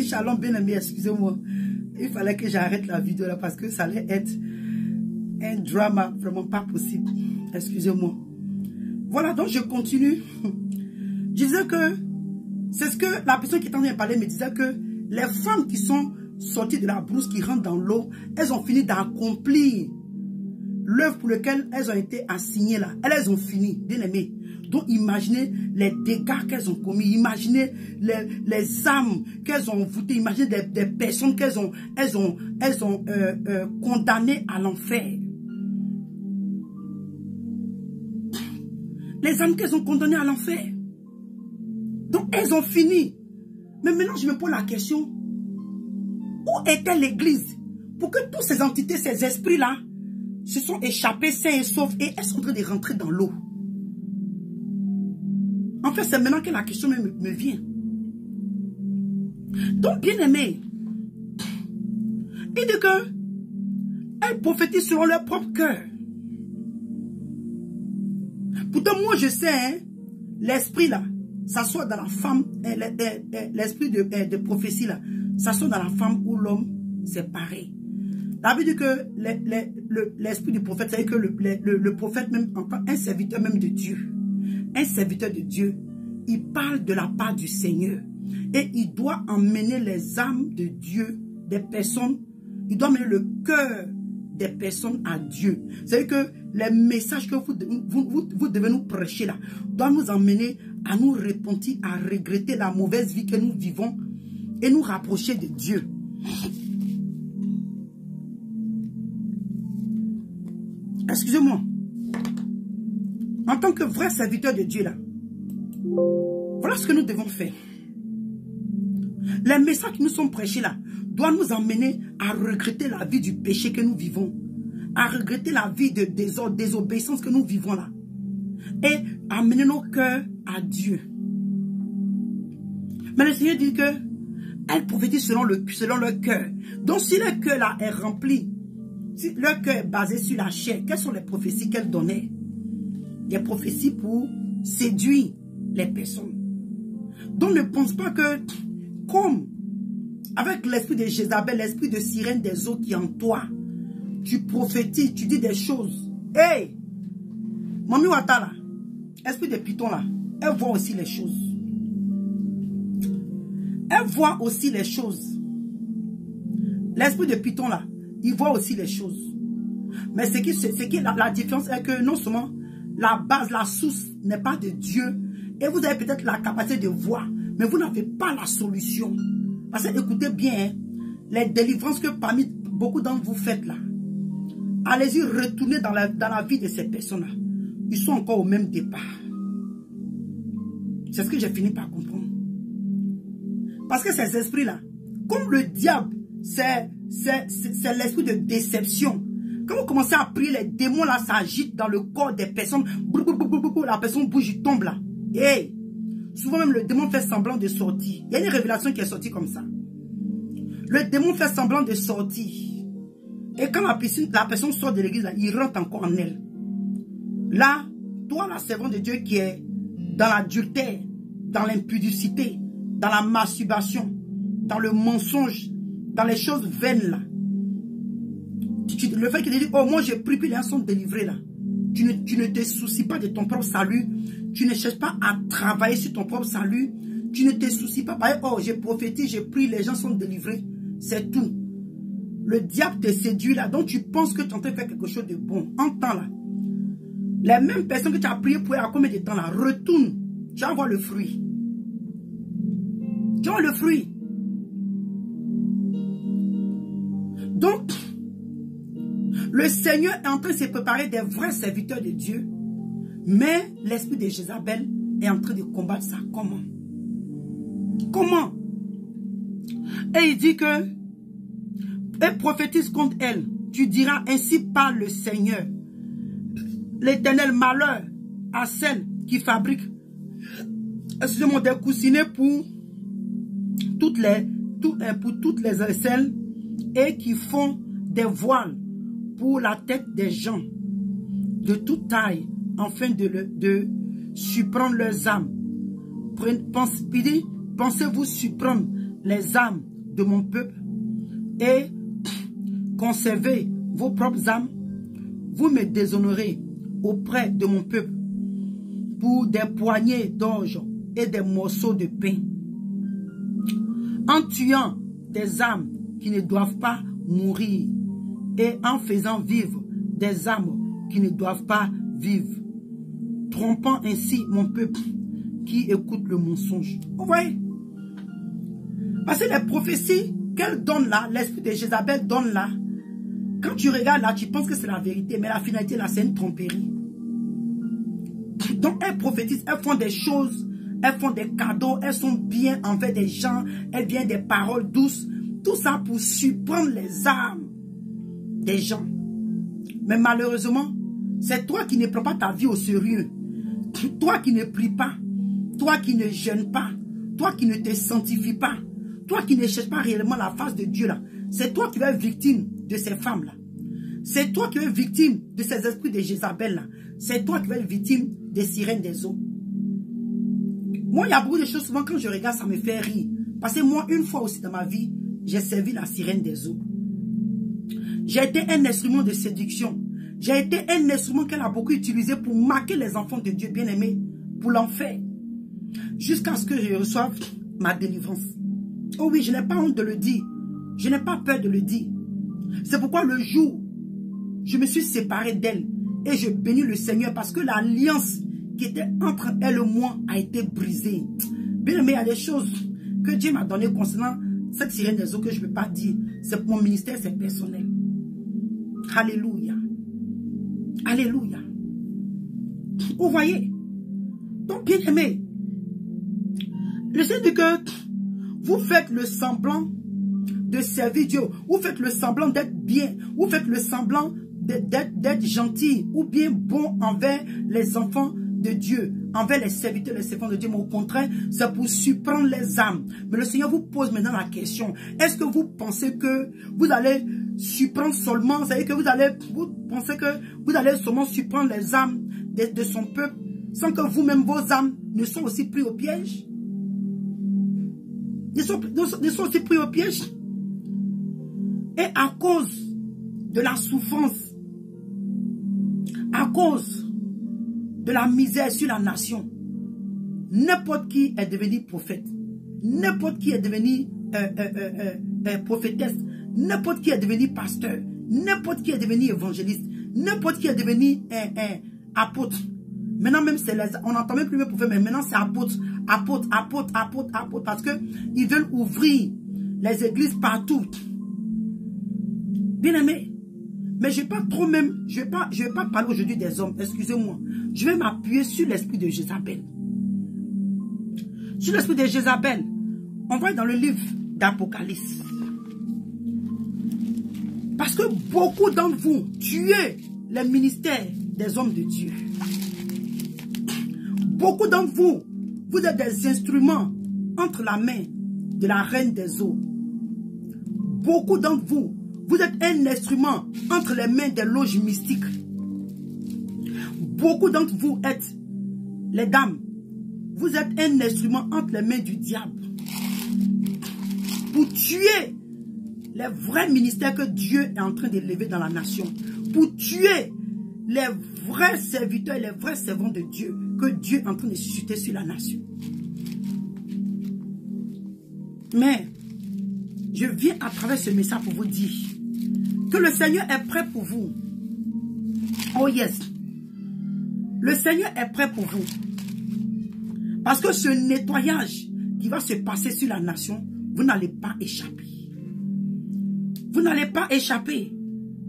Shalom bien-aimé, excusez-moi. Il fallait que j'arrête la vidéo là parce que ça allait être un drama vraiment pas possible. Excusez-moi. Voilà, donc je continue. Je disais que c'est ce que la personne qui est en train de parler me disait, que les femmes qui sont sorties de la brousse, qui rentrent dans l'eau, elles ont fini d'accomplir l'œuvre pour laquelle elles ont été assignées là. Elles ont fini, bien aimé. Donc imaginez les dégâts qu'elles ont commis, imaginez les âmes qu'elles ont voûtées, imaginez des personnes qu'elles ont condamnées à l'enfer. Les âmes qu'elles ont condamnées à l'enfer. Donc elles ont fini. Mais maintenant je me pose la question, où était l'église pour que toutes ces entités, ces esprits-là, se sont échappés sains et saufs et elles sont en train de rentrer dans l'eau? En fait, c'est maintenant que la question me vient. Donc, bien aimé, il dit que elles prophétisent selon leur propre cœur. Pourtant, moi, je sais, hein, l'esprit là, ça soit dans la femme, l'esprit de prophétie là, ça soit dans la femme ou l'homme, c'est pareil. La Bible dit que l'esprit du prophète, c'est que le prophète même, un serviteur même de Dieu, un serviteur de Dieu, il parle de la part du Seigneur. Et il doit emmener les âmes de Dieu, des personnes, il doit emmener le cœur des personnes à Dieu. C'est-à-dire que les messages que vous devez nous prêcher là, doivent nous emmener à nous repentir, à regretter la mauvaise vie que nous vivons et nous rapprocher de Dieu. Excusez-moi. En tant que vrai serviteur de Dieu là, voilà ce que nous devons faire. Les messages qui nous sont prêchés là doivent nous emmener à regretter la vie du péché que nous vivons, à regretter la vie de désobéissance que nous vivons là, et amener nos cœurs à Dieu. Mais le Seigneur dit que elle prophétise selon leur cœur. Donc si le cœur là est rempli, si leur cœur est basé sur la chair, quelles sont les prophéties qu'elle donnait? Des prophéties pour séduire les personnes. Donc ne pense pas que, comme avec l'esprit de Jézabel, l'esprit de sirène des eaux qui est en toi, tu prophétises, tu dis des choses. Hey! Mami Wata là, esprit de Python là, elle voit aussi les choses. Elle voit aussi les choses. L'esprit de Python là, il voit aussi les choses. Mais la différence est que non seulement la base, la source n'est pas de Dieu, et vous avez peut-être la capacité de voir, mais vous n'avez pas la solution. Parce que écoutez bien, hein, les délivrances que parmi beaucoup d'entre vous faites là, allez-y retourner dans la vie de ces personnes-là. Ils sont encore au même départ. C'est ce que j'ai fini par comprendre. Parce que ces esprits-là, comme le diable, c'est l'esprit de déception. Quand vous commencez à prier, les démons là s'agitent dans le corps des personnes. La personne bouge, il tombe là. Et souvent même le démon fait semblant de sortir. Il y a une révélation qui est sortie comme ça. Le démon fait semblant de sortir. Et quand la personne sort de l'église, il rentre encore en elle. Là, toi la servante de Dieu qui est dans l'adultère, dans l'impudicité, dans la masturbation, dans le mensonge, dans les choses vaines là. Le fait qu'il dit, oh moi j'ai pris, puis les gens sont délivrés là. Tu ne te soucies pas de ton propre salut. Tu ne cherches pas à travailler sur ton propre salut. Tu ne te soucies pas. Oh j'ai prophétisé, j'ai pris, les gens sont délivrés. C'est tout. Le diable te séduit là. Donc tu penses que tu es en train de faire quelque chose de bon. Entends là. Les mêmes personnes que tu as prié pour à combien de temps là, retourne. Tu vas voir le fruit. Tu vas voir le fruit. Donc, le Seigneur est en train de se préparer des vrais serviteurs de Dieu. Mais l'esprit de Jézabel est en train de combattre ça. Comment? Comment? Et il dit que, et prophétise contre elle. Tu diras, ainsi parle le Seigneur. L'éternel, malheur à celle qui fabrique, excusez-moi, des coussinets pour toutes les aisselles et qui font des voiles pour la tête des gens de toute taille, afin de surprendre leurs âmes. pensez-vous surprendre les âmes de mon peuple et conserver vos propres âmes? Vous me déshonorez auprès de mon peuple pour des poignées d'orge et des morceaux de pain, en tuant des âmes qui ne doivent pas mourir et en faisant vivre des âmes qui ne doivent pas vivre, trompant ainsi mon peuple qui écoute le mensonge. Vous voyez? Parce que les prophéties qu'elle donne là, l'esprit de Jézabel donne là, quand tu regardes là, tu penses que c'est la vérité, mais la finalité là, c'est une tromperie. Donc elles prophétisent, elles font des choses, elles font des cadeaux, elles sont bien envers des gens, elles viennent des paroles douces, tout ça pour surprendre les âmes des gens. Mais malheureusement, c'est toi qui ne prends pas ta vie au sérieux, toi qui ne pries pas, toi qui ne jeûnes pas, toi qui ne te sanctifies pas, toi qui ne cherches pas réellement la face de Dieu là. C'est toi qui vas être victime de ces femmes là. C'est toi qui vas être victime de ces esprits de Jézabel là. C'est toi qui vas être victime des sirènes des eaux. Moi, il y a beaucoup de choses, souvent quand je regarde, ça me fait rire. Parce que moi, une fois aussi dans ma vie, j'ai servi la sirène des eaux. J'ai été un instrument de séduction. J'ai été un instrument qu'elle a beaucoup utilisé pour marquer les enfants de Dieu bien-aimés pour l'enfer. Jusqu'à ce que je reçoive ma délivrance. Oh oui, je n'ai pas honte de le dire. Je n'ai pas peur de le dire. C'est pourquoi le jour, je me suis séparé d'elle et je bénis le Seigneur parce que l'alliance qui était entre elle et moi a été brisée. Bien-aimé, il y a des choses que Dieu m'a données concernant cette sirène des eaux que je ne peux pas dire. C'est pour mon ministère, c'est personnel. Alléluia. Alléluia. Vous voyez? Donc, bien-aimé, je sais que vous faites le semblant de servir Dieu. Vous faites le semblant d'être bien. Vous faites le semblant d'être gentil ou bien bon envers les enfants de Dieu, envers les serviteurs, les servants de Dieu. Mais au contraire, c'est pour surprendre les âmes. Mais le Seigneur vous pose maintenant la question. Est-ce que vous pensez que vous allez surprendre seulement, c'est-à-dire que vous pensez que vous allez seulement surprendre les âmes de son peuple sans que vous-même, vos âmes ne sont aussi pris au piège? Ne sont aussi pris au piège? Et à cause de la souffrance, à cause de la misère sur la nation, n'importe qui est devenu prophète, n'importe qui est devenu prophétesse, n'importe qui est devenu pasteur, n'importe qui est devenu évangéliste, n'importe qui est devenu apôtre. Maintenant même, on n'entend même plus le prophète, mais maintenant c'est apôtre, parce qu'ils veulent ouvrir les églises partout. Bien aimé, mais je ne vais pas trop même, je vais pas parler aujourd'hui des hommes, excusez-moi. Je vais m'appuyer sur l'esprit de Jézabel. Sur l'esprit de Jézabel, on va dans le livre d'Apocalypse. Parce que beaucoup d'entre vous tuez les ministères des hommes de Dieu. Beaucoup d'entre vous, vous êtes des instruments entre la main de la reine des eaux. Beaucoup d'entre vous, vous êtes un instrument entre les mains des loges mystiques. Beaucoup d'entre vous êtes, les dames, vous êtes un instrument entre les mains du diable. Pour tuer les vrais ministères que Dieu est en train d'élever dans la nation. Pour tuer les vrais serviteurs et les vrais servants de Dieu que Dieu est en train de susciter sur la nation. Mais, je viens à travers ce message pour vous dire que le Seigneur est prêt pour vous. Oh yes. Le Seigneur est prêt pour vous. Parce que ce nettoyage qui va se passer sur la nation, vous n'allez pas échapper. Vous n'allez pas échapper.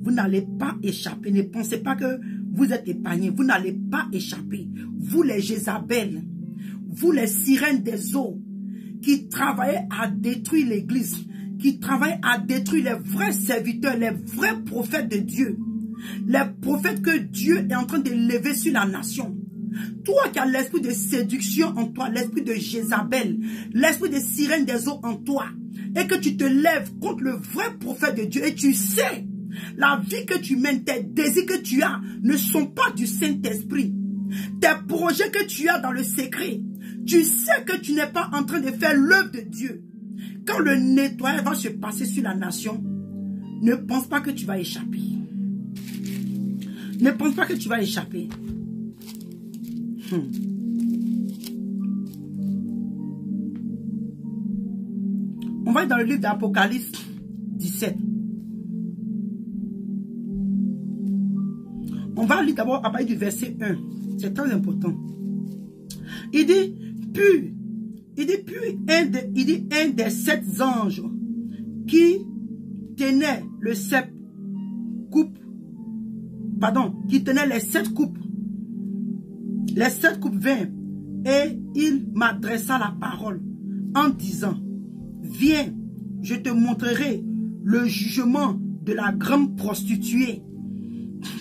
Vous n'allez pas échapper. Ne pensez pas que vous êtes épargnés. Vous n'allez pas échapper. Vous les Jézabel, vous les sirènes des eaux, qui travaillent à détruire l'église, qui travaillent à détruire les vrais serviteurs, les vrais prophètes de Dieu, les prophètes que Dieu est en train de lever sur la nation. Toi qui as l'esprit de séduction en toi, l'esprit de Jézabel, l'esprit de sirène des eaux en toi, et que tu te lèves contre le vrai prophète de Dieu, et tu sais, la vie que tu mènes, tes désirs que tu as, ne sont pas du Saint-Esprit. Tes projets que tu as dans le secret, Tu sais que tu n'es pas en train de faire l'œuvre de Dieu. Quand le nettoyage va se passer sur la nation, ne pense pas que tu vas échapper. Ne pense pas que tu vas échapper. On va être dans le livre d'Apocalypse 17. On va lire d'abord à partir du verset 1. C'est très important. Il dit, puis un des 7 anges qui tenait le 7 coupes, qui tenait les 7 coupes, vint et il m'adressa la parole en disant, viens, je te montrerai le jugement de la grande prostituée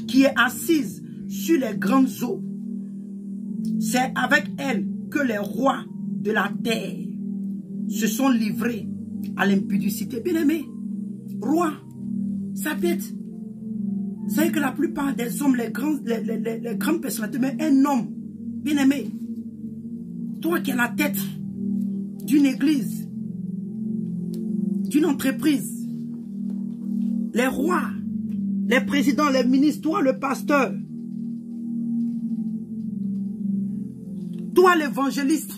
qui est assise sur les grandes eaux. C'est avec elle que les rois de la terre se sont livrés à l'impudicité. Bien-aimé, roi, ça peut être, vous savez que la plupart des hommes, les grandes personnalités, mais un homme, bien-aimé, toi qui es la tête d'une église, d'une entreprise, les rois, les présidents, les ministres, toi le pasteur, toi l'évangéliste,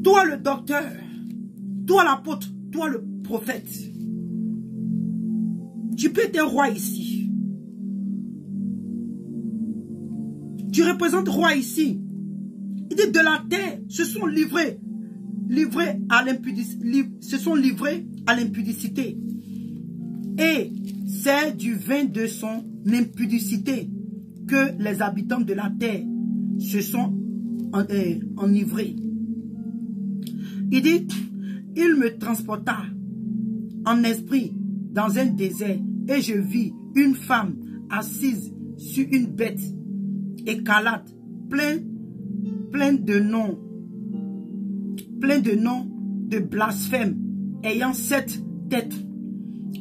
toi le docteur, toi l'apôtre, toi le prophète. Tu peux être un roi ici. Tu représentes roi ici. Il dit de la terre se sont livrés à l'impudicité. Et c'est du vin de son impudicité que les habitants de la terre se sont enivrés. Il dit, il me transporta en esprit dans un désert et je vis une femme assise sur une bête écarlate, plein de noms de blasphème, ayant 7 têtes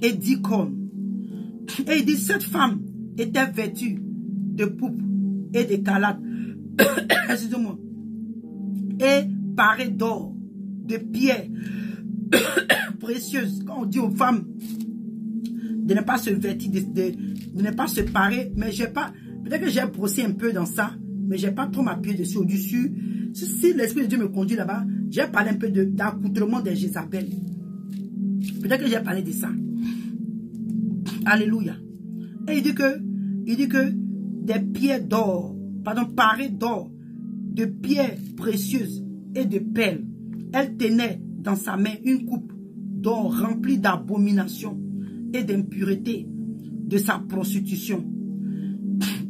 et 10 cornes. Et il dit, cette femme était vêtue de pourpre et d'écarlate, excusez-moi, et parée d'or, de pierres précieuses. Quand on dit aux femmes de ne pas se vêtir, de ne pas se parer, mais j'ai pas, peut-être que j'ai brossé un peu dans ça, mais j'ai pas trop m'appuyer dessus. Au-dessus, si l'Esprit de Dieu me conduit là-bas, j'ai parlé un peu d'accoutrement des Jézabel. Peut-être que j'ai parlé de ça. Alléluia. Et il dit que des pierres d'or, parées d'or, de pierres précieuses et de perles. Elle tenait dans sa main une coupe d'or remplie d'abominations et d'impureté de sa prostitution.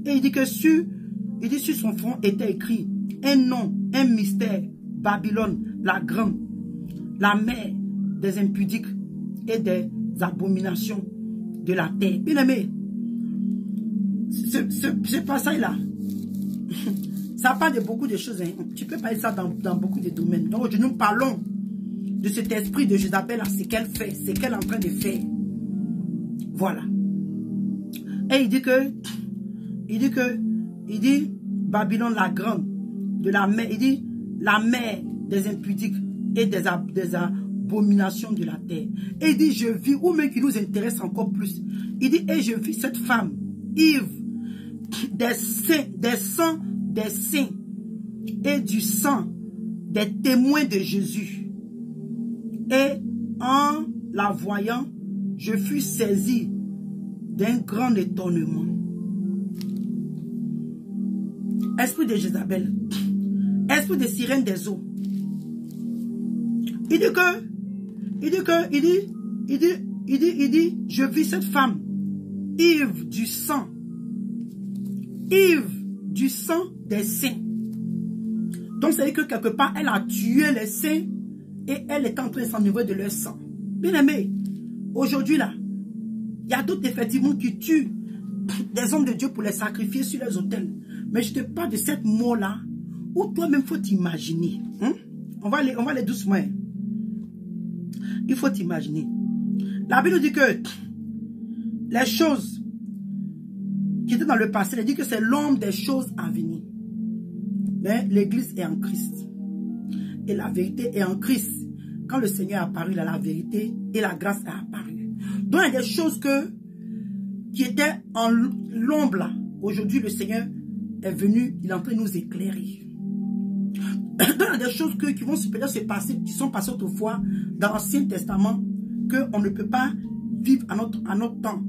Et il dit que sur son front était écrit un nom, un mystère, Babylone, la grande, la mère des impudiques et des abominations de la terre. Bien aimé, ce passage-là, ça parle de beaucoup de choses. Hein. Tu peux parler ça dans beaucoup de domaines. Donc, nous parlons de cet esprit de Jézabel, ce qu'elle fait, ce qu'elle est en train de faire. Voilà. Et il dit Babylone la grande, de la mer, il dit la mère des impudiques et des abominations de la terre. Et il dit, je vis, ou même qui nous intéresse encore plus, il dit, et je vis cette femme, ivre, des sangs des saints et du sang des témoins de Jésus. Et en la voyant, je fus saisi d'un grand étonnement. Esprit de Jézabel, esprit de sirène des eaux. Il dit, je vis cette femme, ivre du sang des saints. Donc, c'est que quelque part, elle a tué les saints et elle est en train de s'enivrer de leur sang. Bien aimé, aujourd'hui là, il y a d'autres effectivement qui tuent des hommes de Dieu pour les sacrifier sur les autels. Mais je te parle de cette mort-là où toi-même faut t'imaginer. Hein? On va aller doucement. Il faut t'imaginer. La Bible dit que les choses qui étaient dans le passé, elle dit que c'est l'homme des choses à venir. Mais l'église est en Christ. Et la vérité est en Christ. Quand le Seigneur est apparu, là, la vérité et la grâce est apparue. Donc il y a des choses qui étaient en l'ombre là. Aujourd'hui, le Seigneur est venu, il est en train de nous éclairer. Il y a des choses qui vont se passer, qui sont passées autrefois dans l'Ancien Testament, qu'on ne peut pas vivre à notre temps.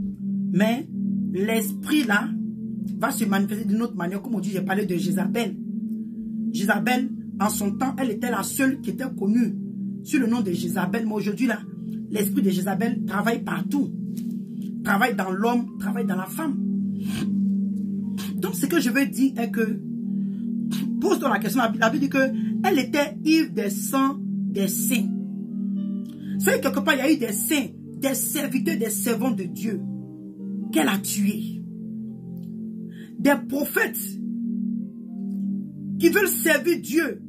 Mais l'esprit là va se manifester d'une autre manière. Comme on dit, j'ai parlé de Jézabel. Jézabel, en son temps, elle était la seule qui était connue sur le nom de Jézabel. Mais aujourd'hui là, l'esprit de Jézabel travaille partout. Travaille dans l'homme, travaille dans la femme. Donc ce que je veux dire est que, pose-toi la question, la Bible dit qu'elle était ivre des sangs des saints. C'est quelque part, il y a eu des saints, des serviteurs, des servants de Dieu qu'elle a tués. Des prophètes qui veulent servir Dieu,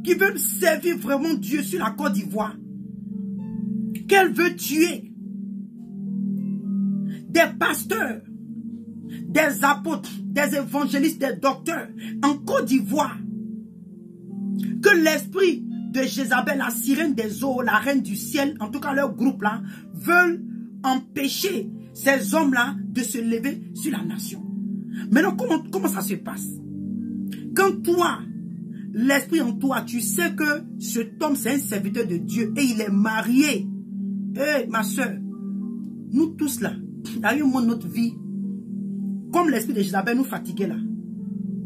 qui veulent servir vraiment Dieu sur la Côte d'Ivoire, qu'elle veut tuer. Des pasteurs, des apôtres, des évangélistes, des docteurs en Côte d'Ivoire, que l'esprit de Jézabel, la sirène des eaux, la reine du ciel, en tout cas leur groupe là, veulent empêcher ces hommes-là de se lever sur la nation. Maintenant, comment ça se passe? Quand toi, l'esprit en toi, tu sais que cet homme c'est un serviteur de Dieu et il est marié. Eh, ma soeur, nous tous là, il y a eu un moment de notre vie, comme l'esprit de Jézabel nous fatiguait là,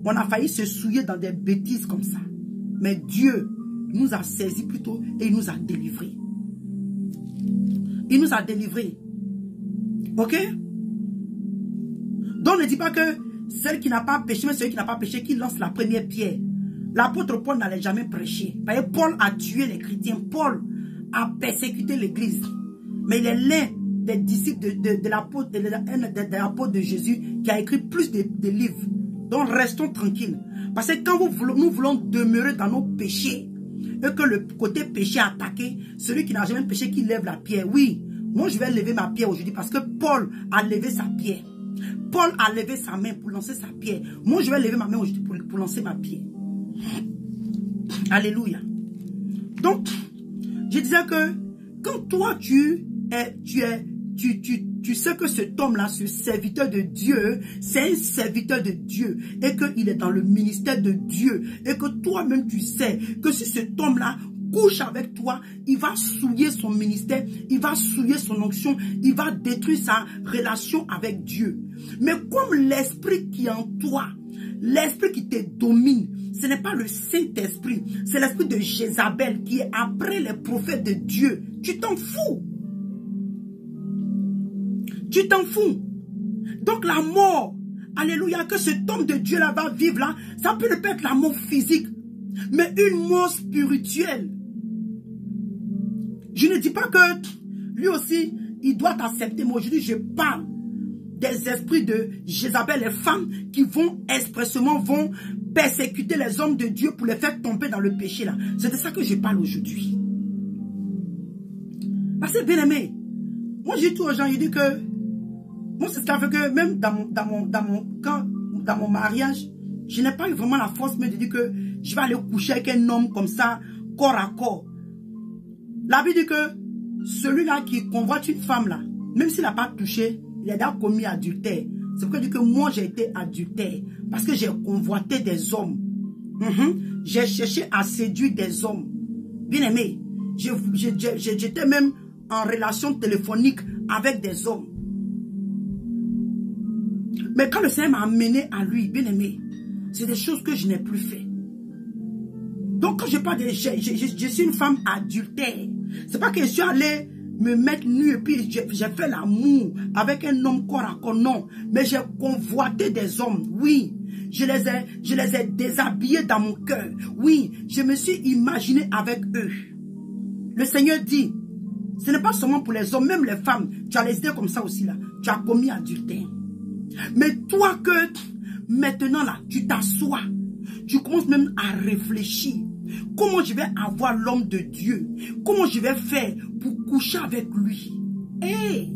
on a failli se souiller dans des bêtises comme ça. Mais Dieu nous a saisis plutôt et il nous a délivrés. Il nous a délivrés. Ok? Donc ne dis pas que celle qui n'a pas péché, mais celui qui n'a pas péché, qui lance la première pierre. L'apôtre Paul n'allait jamais prêcher. Paul a tué les chrétiens. Paul a persécuté l'église. Mais il est l'un des disciples de l'apôtre de Jésus qui a écrit plus de livres. Donc restons tranquilles. Parce que quand nous voulons demeurer dans nos péchés et que le côté péché a attaqué, celui qui n'a jamais péché qui lève la pierre. Oui, moi je vais lever ma pierre aujourd'hui parce que Paul a levé sa pierre. Paul a levé sa main pour lancer sa pierre. Moi je vais lever ma main aujourd'hui pour lancer ma pierre. Alléluia. Donc, je disais que quand toi tu sais que cet homme-là, ce serviteur de Dieu, c'est un serviteur de Dieu et qu'il est dans le ministère de Dieu et que toi-même tu sais que si cet homme-là couche avec toi, il va souiller son ministère, il va souiller son onction, il va détruire sa relation avec Dieu. Mais comme l'esprit qui est en toi, l'esprit qui te domine, ce n'est pas le Saint-Esprit, c'est l'esprit de Jézabel qui est après les prophètes de Dieu. Tu t'en fous. Tu t'en fous. Donc la mort, alléluia, que cet homme de Dieu là va vivre là, ça peut ne pas être la mort physique, mais une mort spirituelle. Je ne dis pas que lui aussi, il doit accepter. Moi aujourd'hui, je parle des esprits de Jézabel, les femmes qui vont expressément persécuter les hommes de Dieu pour les faire tomber dans le péché là. C'est de ça que je parle aujourd'hui. Parce que bien aimé, moi je dis tout aux gens, je dis que moi c'est ce qui a fait que même dans mon mariage, je n'ai pas eu vraiment la force mais de dire que je vais aller coucher avec un homme comme ça, corps à corps. La Bible dit que celui-là qui convoite une femme là, même s'il n'a pas touché, il a déjà commis adultère. C'est pourquoi je dis que moi j'ai été adultère. Parce que j'ai convoité des hommes. J'ai cherché à séduire des hommes. Bien aimé, j'étais même en relation téléphonique avec des hommes. Mais quand le Seigneur m'a amené à lui, bien aimé, c'est des choses que je n'ai plus fait. Donc quand je parle de... Je suis une femme adultère. C'est pas que je suis allé me mettre nu et puis j'ai fait l'amour avec un homme corps à corps, non. Mais j'ai convoité des hommes, oui. Je les ai déshabillés dans mon cœur. Oui, je me suis imaginé avec eux. Le Seigneur dit, ce n'est pas seulement pour les hommes, même les femmes. Tu as les idées comme ça aussi là. Tu as commis adultère. Mais toi que maintenant là, tu t'assois. Tu commences même à réfléchir. Comment je vais avoir l'homme de Dieu? Comment je vais faire pour coucher avec lui? Hey!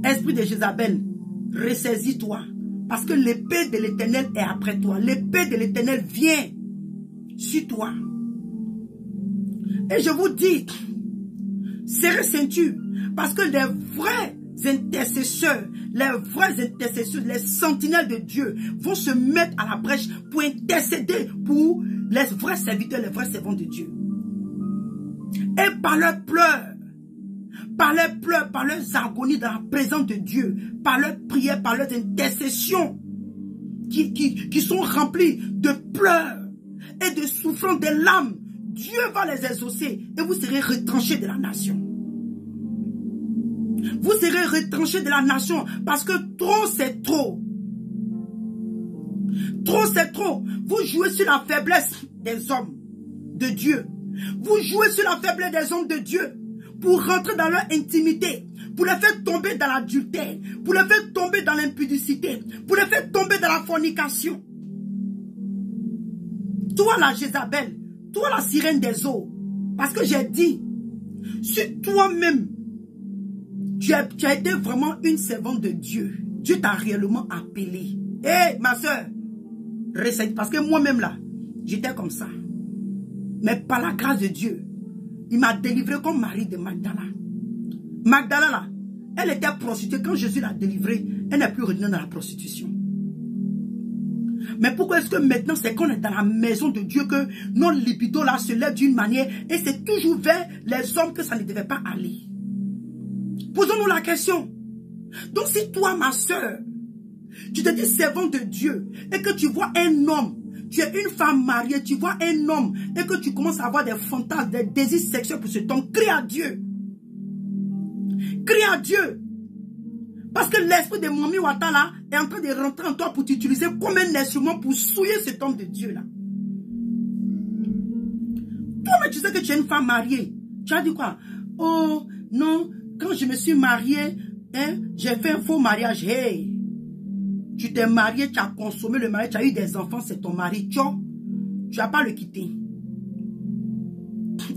Esprit de Jézabel, ressaisis-toi. Parce que l'épée de l'Éternel est après toi. L'épée de l'Éternel vient sur toi. Et je vous dis, serrez ceinture. Parce que les vrais intercesseurs, les sentinelles de Dieu vont se mettre à la brèche pour intercéder pour les vrais serviteurs, les vrais servants de Dieu. Et par leurs pleurs, par leurs agonies dans la présence de Dieu, par leurs prières, par leurs intercessions qui sont remplies de pleurs et de souffrances des larmes, Dieu va les exaucer et vous serez retranchés de la nation. Vous serez retranchés de la nation parce que trop c'est trop. Trop c'est trop. Vous jouez sur la faiblesse des hommes de Dieu. Vous jouez sur la faiblesse des hommes de Dieu pour rentrer dans leur intimité, pour les faire tomber dans l'adultère, pour les faire tomber dans l'impudicité, pour les faire tomber dans la fornication. Toi la Jézabel, toi la sirène des eaux, parce que j'ai dit, si toi-même, tu as été vraiment une servante de Dieu, Dieu t'a réellement appelé. Hé, ma soeur, recette, parce que moi-même là, j'étais comme ça. Mais par la grâce de Dieu, il m'a délivré comme Marie de Magdala. Magdala là, elle était prostituée. Quand Jésus l'a délivrée, elle n'est plus revenue dans la prostitution. Mais pourquoi est-ce que maintenant c'est qu'on est dans la maison de Dieu que nos libidos là se lèvent d'une manière et c'est toujours vers les hommes que ça ne devait pas aller? Posons-nous la question. Donc si toi ma soeur, tu te dis servant de Dieu et que tu vois un homme, tu es une femme mariée, tu vois un homme et que tu commences à avoir des fantasmes, des désirs sexuels pour cet homme, crie à Dieu. Crie à Dieu. Parce que l'esprit de Mami Wata là est en train de rentrer en toi pour t'utiliser comme un instrument pour souiller cet homme de Dieu là. Toi, mais tu sais que tu es une femme mariée. Tu as dit quoi? Oh non, quand je me suis mariée, hein, j'ai fait un faux mariage. Hey! Tu t'es marié, tu as consommé le mariage, tu as eu des enfants, c'est ton mari. Tu n'as pas le quitter.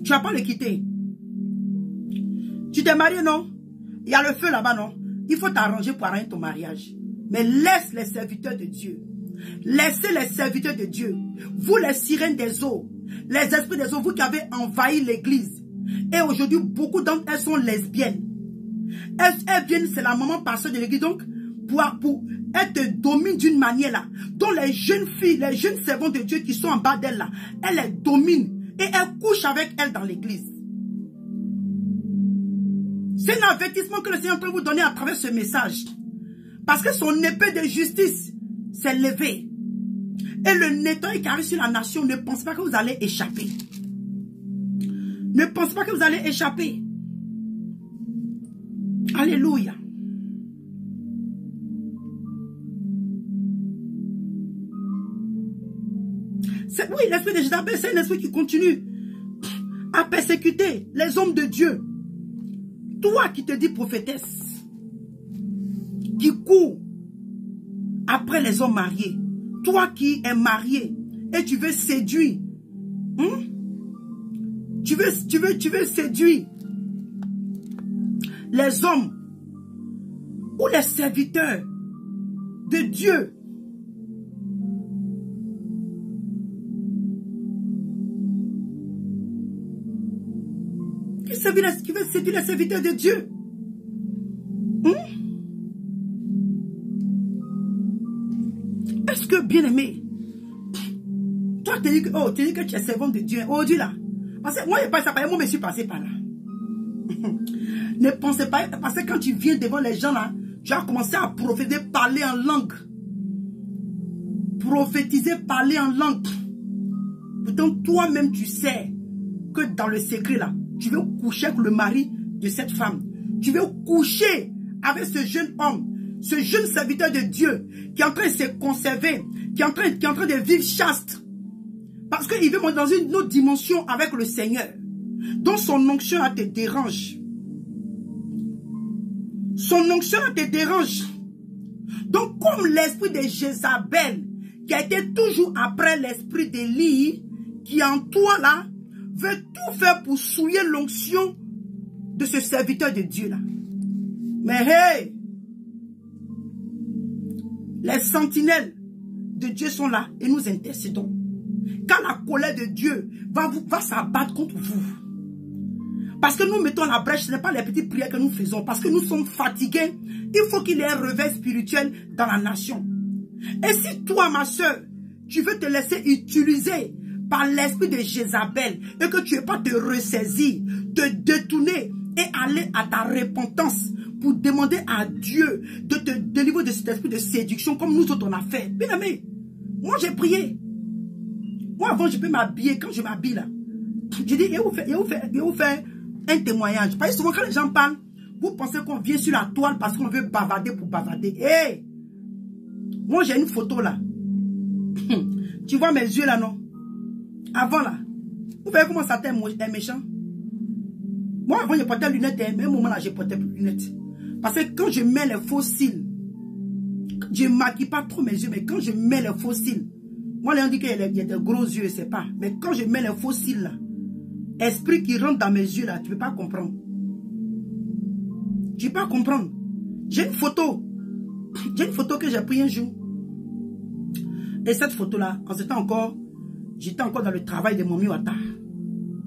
Tu n'as pas le quitter. Tu t'es marié, non? Il y a le feu là-bas, non? Il faut t'arranger pour arranger ton mariage. Mais laisse les serviteurs de Dieu. Laissez les serviteurs de Dieu. Vous les sirènes des eaux, les esprits des eaux, vous qui avez envahi l'église. Et aujourd'hui, beaucoup d'entre elles sont lesbiennes. Elles viennent, c'est la maman pasteur de l'église, donc, elles te dominent d'une manière là. Donc les jeunes filles, les jeunes servantes de Dieu qui sont en bas d'elles là, elles les dominent. Et elles couchent avec elles dans l'église. C'est un avertissement que le Seigneur est en train de vous donner à travers ce message. Parce que son épée de justice s'est levée. Et le nettoyage qui arrive sur la nation, ne pense pas que vous allez échapper. Ne pense pas que vous allez échapper. Alléluia. Oui, l'esprit de Jézabel, c'est un esprit qui continue à persécuter les hommes de Dieu. Toi qui te dis prophétesse, qui court après les hommes mariés, toi qui es marié et tu veux séduire, tu veux séduire les hommes ou les serviteurs de Dieu. Qui veut séduire les serviteurs de Dieu. Est-ce que, bien aimé, toi tu dis que tu es servant de Dieu aujourd'hui là? Parce que moi, moi je suis passé par là. Ne pensez pas, parce que quand tu viens devant les gens là, tu as commencé à prophétiser, parler en langue. Prophétiser, parler en langue. Pourtant, toi-même tu sais que dans le secret là, tu veux coucher avec le mari de cette femme. Tu veux coucher avec ce jeune homme, ce jeune serviteur de Dieu qui est en train de se conserver, qui est en train de vivre chaste. Parce qu'il veut monter dans une autre dimension avec le Seigneur. Donc son onction là te dérange. Son onction là te dérange. Donc comme l'esprit de Jézabel, qui a été toujours après l'esprit d'Élie, qui en toi là, veut tout faire pour souiller l'onction de ce serviteur de Dieu là. Mais hey, Les sentinelles de Dieu sont là et nous intercédons. Quand la colère de Dieu va s'abattre contre vous. Parce que nous mettons la brèche, ce n'est pas les petites prières que nous faisons. Parce que nous sommes fatigués. Il faut qu'il y ait un réveil spirituel dans la nation. Et si toi, ma soeur, tu veux te laisser utiliser par l'esprit de Jézabel et que tu ne veux pas te ressaisir, te détourner et aller à ta repentance pour demander à Dieu de te délivrer de cet esprit de séduction comme nous autres on a fait. Bien aimé, moi j'ai prié. Moi avant je peux m'habiller, quand je m'habille là, je dis, il faut faire un témoignage. Parce que souvent quand les gens parlent, vous pensez qu'on vient sur la toile parce qu'on veut bavarder pour bavarder. Hey! Moi j'ai une photo là. Tu vois mes yeux là, non? Avant là, vous voyez comment ça est méchant? Moi avant je portais lunettes, mais au moment là je portais plus lunettes. Parce que quand je mets les faux cils, je ne maquille pas trop mes yeux, mais quand je mets les faux cils, moi on dit qu'il y a des gros yeux, c'est pas. Mais quand je mets les faux cils là, esprit qui rentre dans mes yeux là, tu ne peux pas comprendre. Tu ne peux pas comprendre. J'ai une photo que j'ai prise un jour. Et cette photo là, j'étais encore dans le travail de mon miwata.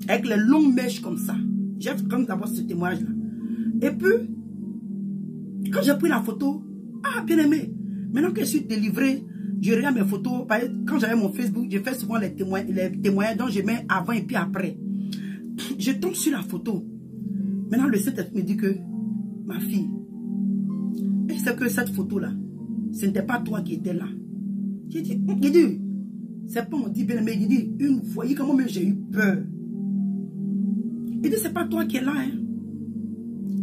Avec les longues mèches comme ça. J'ai fait comme d'abord ce témoignage là. Et puis, quand j'ai pris la photo, ah bien aimé, maintenant que je suis délivré, je regarde mes photos. Quand j'avais mon Facebook, je fais souvent les témoignages dont je mets avant et puis après. Je tombe sur la photo. Maintenant le Saint-Esprit me dit que, ma fille, et c'est que cette photo là, ce n'était pas toi qui étais là. J'ai dit, c'est pas on dit bien aimé, il dit, une fois, comment même j'ai eu peur. Il dit, c'est pas toi qui es là, hein.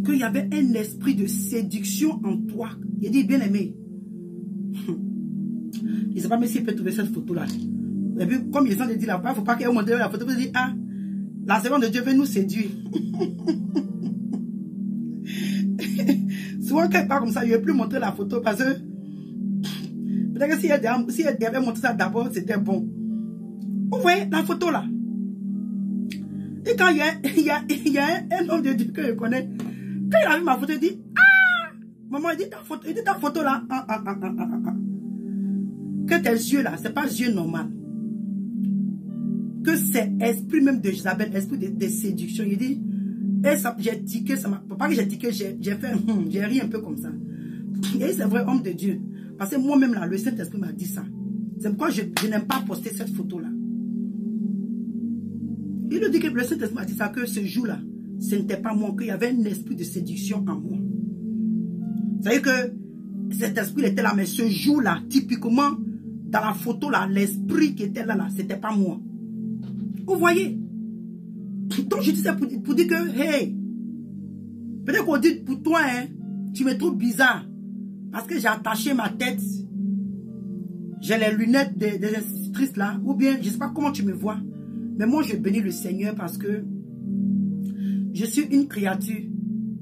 Qu'il y avait un esprit de séduction en toi. Il dit, bien aimé. Il ne sait pas même s'il peut trouver cette photo-là. Et puis, comme ils ont dit là-bas, il ne faut pas qu'il montre la photo. Il dit, ah, la servante de Dieu veut nous séduire. Souvent, quand il parle comme ça, il ne veut plus montrer la photo parce que peut-être que si elle avait montré ça d'abord, c'était bon. Vous voyez la photo là? Et quand il y a un homme de Dieu que je connais, quand il a vu ma photo, il dit, ah! Maman, il dit ta photo là, que tes yeux là, c'est pas yeux normal. Que c'est esprit même de Jézabel, esprit de séduction. Il dit, j'ai tiqué, pas que j'ai tiqué, j'ai fait, j'ai ri un peu comme ça. Et c'est vrai, homme de Dieu. Parce que moi-même là, le Saint-Esprit m'a dit ça. C'est pourquoi je n'aime pas poster cette photo là. Il nous dit que le Saint-Esprit m'a dit ça, que ce jour-là, ce n'était pas moi, qu'il y avait un esprit de séduction en moi. C'est-à-dire que cet esprit était là, mais ce jour-là, typiquement, dans la photo là, l'esprit qui était là, c'était pas moi. Vous voyez? Donc je disais pour dire que, hey, peut-être qu'on dit pour toi, hein, tu me trouves bizarre. Parce que j'ai attaché ma tête. J'ai les lunettes des institutrices là. Ou bien, je ne sais pas comment tu me vois. Mais moi, je bénis le Seigneur parce que je suis une créature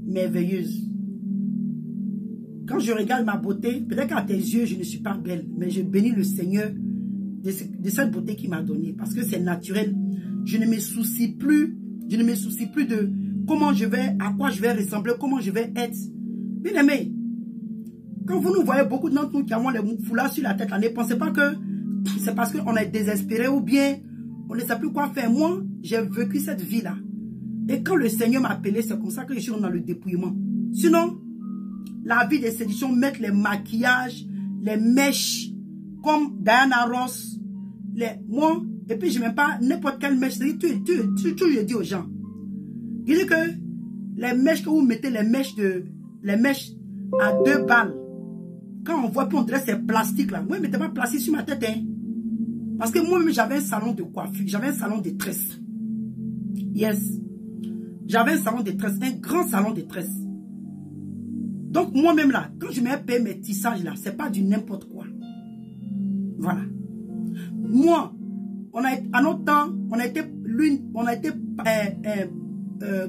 merveilleuse. Quand je regarde ma beauté, peut-être qu'à tes yeux, je ne suis pas belle. Mais je bénis le Seigneur de cette beauté qu'il m'a donnée. Parce que c'est naturel. Je ne me soucie plus. Je ne me soucie plus de comment je vais, à quoi je vais ressembler, comment je vais être. Bien aimé, quand vous nous voyez, beaucoup d'entre nous qui avons les foulards sur la tête, là, ne pensez pas que c'est parce qu'on est désespéré ou bien on ne sait plus quoi faire. Moi, j'ai vécu cette vie-là. Et quand le Seigneur m'a appelé, c'est comme ça que je suis dans le dépouillement. Sinon, la vie des séductions, mettre les maquillages, les mèches, comme Diana Ross, moi, et puis je ne mets pas n'importe quelle mèche. Je dis aux gens, je dis que les mèches que vous mettez, les mèches à 2 balles, quand on voit, puis on dirait c'est plastique là. Moi, je ne mettais pas plastique sur ma tête, hein. Parce que moi-même, j'avais un salon de coiffure, j'avais un salon de tresse. Yes. J'avais un salon de tresse, un grand salon de tresse. Donc, moi-même là, quand je mets mes tissages là, c'est pas du n'importe quoi. Voilà. Moi, à notre temps, on a été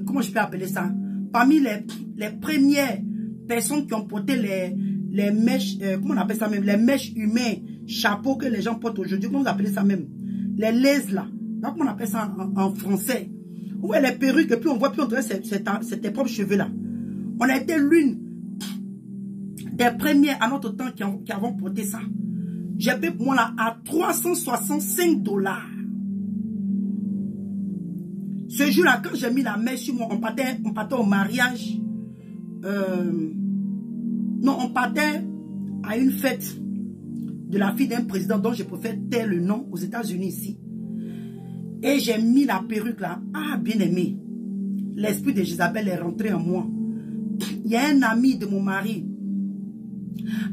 comment je peux appeler ça? Parmi les premières personnes qui ont porté les mèches, comment on appelle ça même? Les mèches humaines, chapeaux que les gens portent aujourd'hui, comment on appelle ça même? Les laises là. Comment on appelle ça en français? Vous voyez les perruques, et puis on voit, puis on dirait c'est tes propres cheveux là. On a été l'une des premières à notre temps qui avons porté ça. J'ai payé pour moi là à 365 $. Ce jour-là, quand j'ai mis la main sur moi, on partait au mariage. Non, on partait à une fête de la fille d'un président dont je préfère taire le nom aux États-Unis ici. Et j'ai mis la perruque là. Ah, bien aimé. L'esprit de Jézabel est rentré en moi. Il y a un ami de mon mari.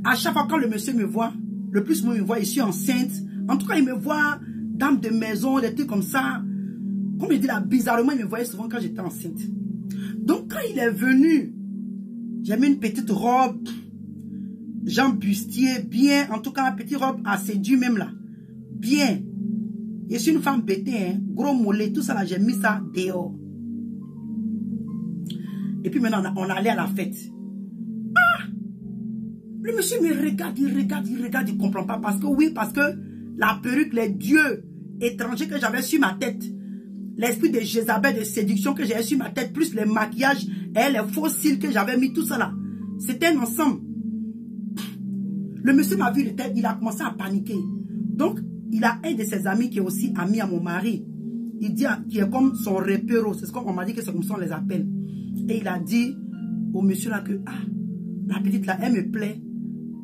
À chaque fois quand le monsieur me voit, le plus souvent il me voit, je suis enceinte. En tout cas, il me voit dame de maison, des trucs comme ça. Comme il dit là, bizarrement, il me voyait souvent quand j'étais enceinte. Donc, quand il est venu, j'ai mis une petite robe, Jean Bustier, bien, en tout cas, une petite robe à séduire même là. Bien. Je suis une femme bêtée, hein, gros mollet, tout ça là, j'ai mis ça dehors. Et puis maintenant, on allait à la fête. Ah! Le monsieur me regarde, il ne comprend pas. Parce que oui, parce que la perruque, les dieux étrangers que j'avais sur ma tête, l'esprit de Jézabel de séduction que j'avais sur ma tête, plus les maquillages et les faux cils que j'avais mis, tout ça là. C'était un ensemble. Le monsieur m'a vu, il a commencé à paniquer. Donc, il a un de ses amis qui est aussi ami à mon mari. Il dit, qui est comme son repéro. C'est ce qu'on m'a dit que c'est comme ça on les appelle. Et il a dit au monsieur là que, ah, la petite là, elle me plaît.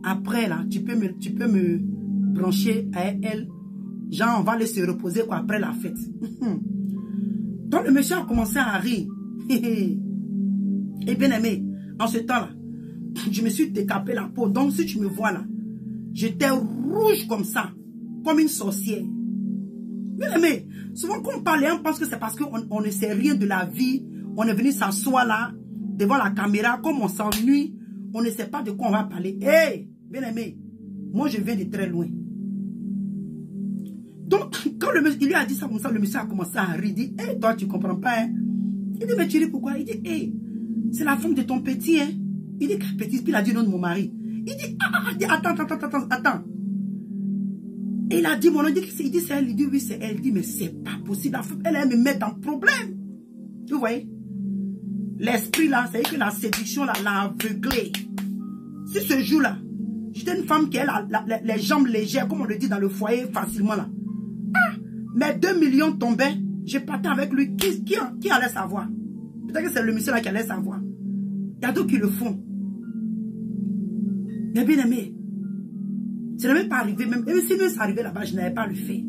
Après là, tu peux me brancher à elle. Genre, on va aller se reposer quoi, après la fête. Donc le monsieur a commencé à rire. Et bien aimé, en ce temps-là, je me suis décapé la peau. Donc si tu me vois là, j'étais rouge comme ça, comme une sorcière. Bien aimé, souvent quand on parle, on pense que c'est parce qu'on ne sait rien de la vie. On est venu s'asseoir là, devant la caméra, comme on s'ennuie, on ne sait pas de quoi on va parler. Hé, bien aimé, moi je viens de très loin. Donc, quand il lui a dit ça comme ça, le monsieur a commencé à rire. Il dit, hé, toi, tu comprends pas, hein? Il dit, mais tu ris pourquoi? Il dit, hé, c'est la femme de ton petit, hein? Il dit, quel petit? Puis il a dit, non, de mon mari. Il dit, attends. Et il a dit, mon nom, il dit, c'est elle. Il dit, oui, c'est elle. Il dit, mais c'est pas possible. La femme, elle me met en problème. Vous voyez? L'esprit là, c'est que la séduction là, l'a aveuglé. Si ce jour-là, j'étais une femme qui a les jambes légères, comme on le dit dans le foyer, facilement là. Mais 2 millions tombaient, je partais avec lui. Qui allait savoir? Peut-être que c'est le monsieur là qui allait savoir. Il y a d'autres qui le font. Mais bien aimé, ce n'est même pas arrivé. Même si même ça arrivait là-bas, je n'avais pas le fait.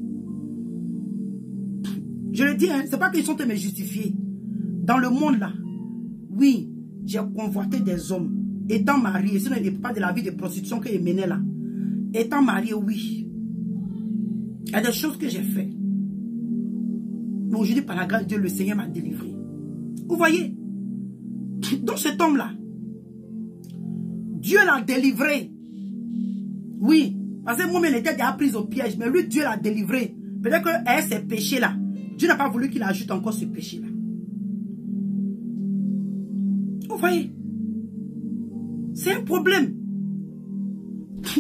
Je le dis, hein, c'est pas qu'ils sont me justifier. Dans le monde là, oui, j'ai convoité des hommes. Étant marié, sinon il n'est pas de la vie de prostitution que je menais là. Étant marié, oui. Il y a des choses que j'ai faites. Mais aujourd'hui, par la grâce de Dieu, le Seigneur m'a délivré. Vous voyez? Donc cet homme-là, Dieu l'a délivré. Oui. Parce que moi-même, il était déjà pris au piège. Mais lui, Dieu l'a délivré. Peut-être qu'avec ces péchés-là, Dieu n'a pas voulu qu'il ajoute encore ce péché-là. Vous voyez? C'est un problème.